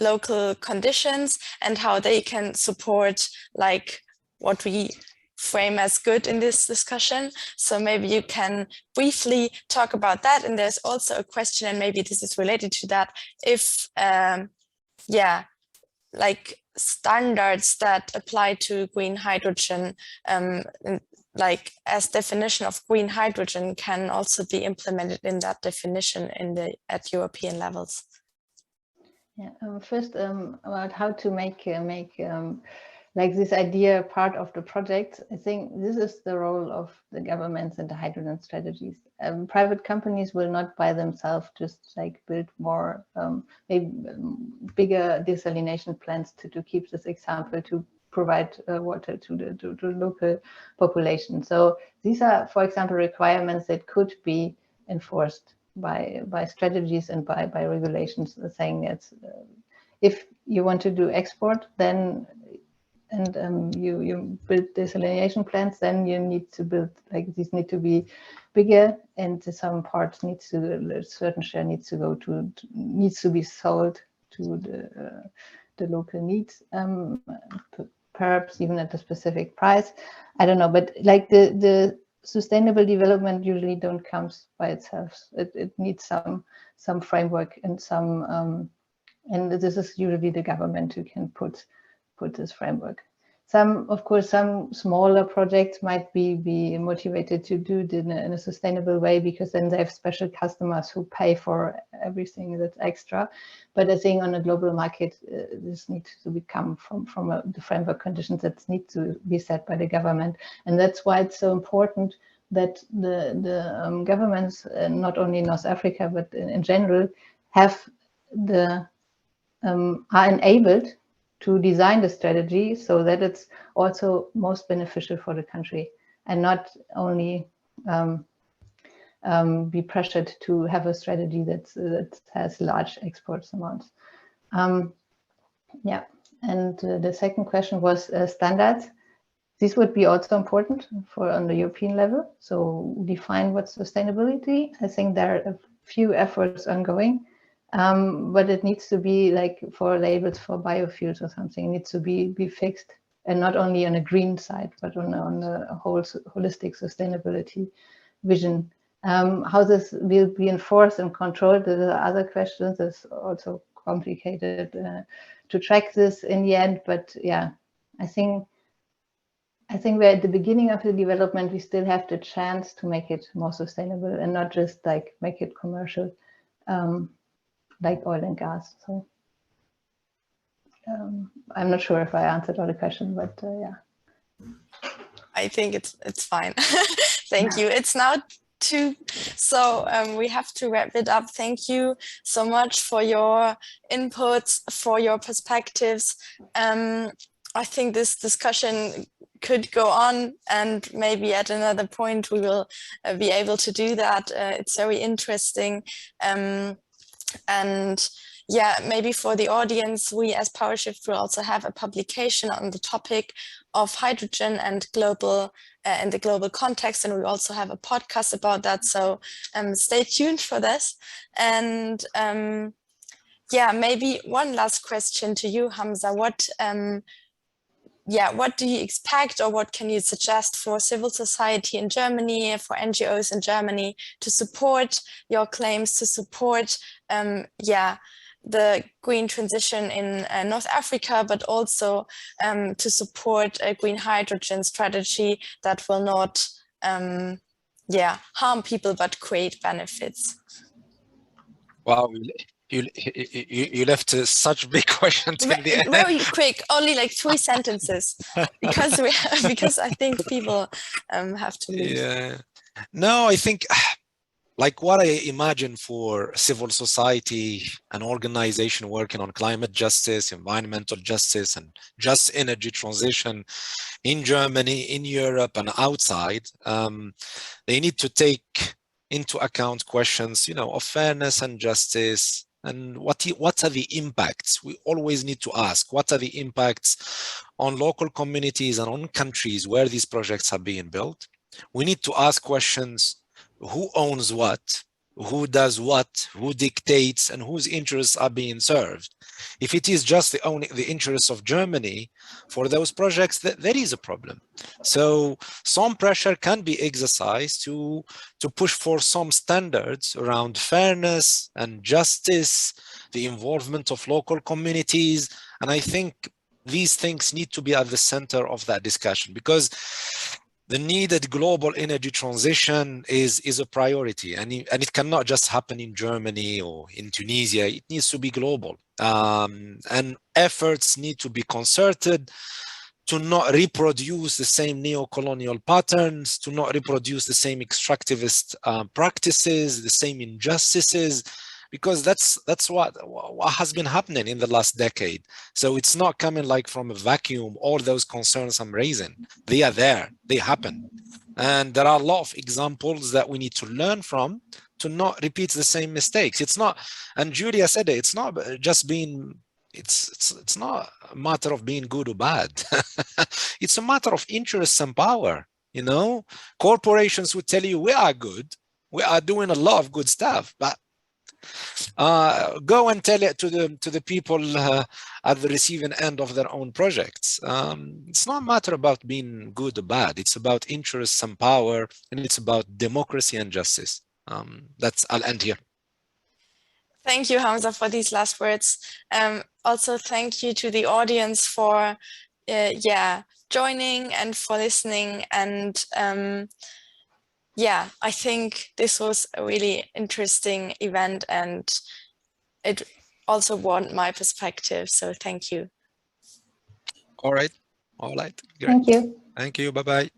Speaker 1: local conditions and how they can support like what we frame as good in this discussion. So maybe you can briefly talk about that. And there's also a question, and maybe this is related to that, if like standards that apply to green hydrogen, like as definition of green hydrogen, can also be implemented in that definition at European levels.
Speaker 3: Yeah. First, about how to make like this idea part of the project. I think this is the role of the governments and the hydrogen strategies. Private companies will not by themselves just like build more, maybe bigger desalination plants to keep this example, to provide water to the local population. So these are, for example, requirements that could be enforced by strategies and by regulations, saying that if you want to do export, then you build desalination plants, then you need to build, like, these need to be bigger, and some parts needs to, a certain share needs to go to, needs to be sold to the local needs, perhaps even at a specific price. I don't know, but like the sustainable development usually don't come by itself. It needs some framework and some, and this is usually the government who can put this framework. Of course, some smaller projects might be motivated to do it in a sustainable way, because then they have special customers who pay for everything that's extra. But I think on a global market, this needs to come from the framework conditions that need to be set by the government. And that's why it's so important that the governments, not only in North Africa, but in general, have are enabled to design the strategy so that it's also most beneficial for the country, and not only be pressured to have a strategy that has large exports amounts. Yeah, and the second question was standards. This would be also important for on the European level. So define what's sustainability. I think there are a few efforts ongoing. But it needs to be like for labels for biofuels or something, it needs to be fixed, and not only on a green side, but on a whole holistic sustainability vision. How this will be enforced and controlled, there are other questions. It's also complicated to track this in the end. But yeah, I think we're at the beginning of the development. We still have the chance to make it more sustainable and not just like make it commercial. Like oil and gas. So I'm not sure if I answered all the questions, but yeah.
Speaker 1: I think it's fine. Thank you. It's now 2, so we have to wrap it up. Thank you so much for your inputs, for your perspectives. I think this discussion could go on, and maybe at another point we will be able to do that. It's very interesting. And yeah, maybe for the audience, we as PowerShift will also have a publication on the topic of hydrogen and global in the global context, and we also have a podcast about that. So stay tuned for this. And yeah, maybe one last question to you, Hamza. What do you expect, or what can you suggest for civil society in Germany, for NGOs in Germany, to support your claims, to support the green transition in North Africa, but also to support a green hydrogen strategy that will not harm people but create benefits?
Speaker 2: Wow.
Speaker 4: You left such big questions in the end.
Speaker 1: Very quick, only like 3 sentences, because I think people have to leave.
Speaker 4: Yeah. No, I think like what I imagine for civil society, an organization working on climate justice, environmental justice, and just energy transition in Germany, in Europe, and outside, they need to take into account questions, of fairness and justice, and what are the impacts? We always need to ask, what are the impacts on local communities and on countries where these projects are being built? We need to ask questions: who owns what? Who does what? Who dictates? And whose interests are being served? If it is just the interests of Germany for those projects, there is a problem. So some pressure can be exercised to push for some standards around fairness and justice, the involvement of local communities. And I think these things need to be at the center of that discussion, because the needed global energy transition is a priority, and it cannot just happen in Germany or in Tunisia. It needs to be global, and efforts need to be concerted to not reproduce the same neo-colonial patterns, to not reproduce the same extractivist practices, the same injustices, because that's what has been happening in the last decade. So it's not coming like from a vacuum. All those concerns I'm raising, they are there, they happen. And there are a lot of examples that we need to learn from to not repeat the same mistakes. It's not, and Julia said it, it's not just being, it's not a matter of being good or bad. It's a matter of interests and power. Corporations would tell you we are good, we are doing a lot of good stuff, but go and tell it to the people at the receiving end of their own projects. It's not a matter about being good or bad. It's about interests and power, and it's about democracy and justice. I'll end here.
Speaker 1: Thank you, Hamza, for these last words. Also, thank you to the audience for joining and for listening. And I think this was a really interesting event, and it also warmed my perspective. So thank you.
Speaker 4: All right. Great.
Speaker 3: Thank you.
Speaker 4: Thank you. Bye-bye.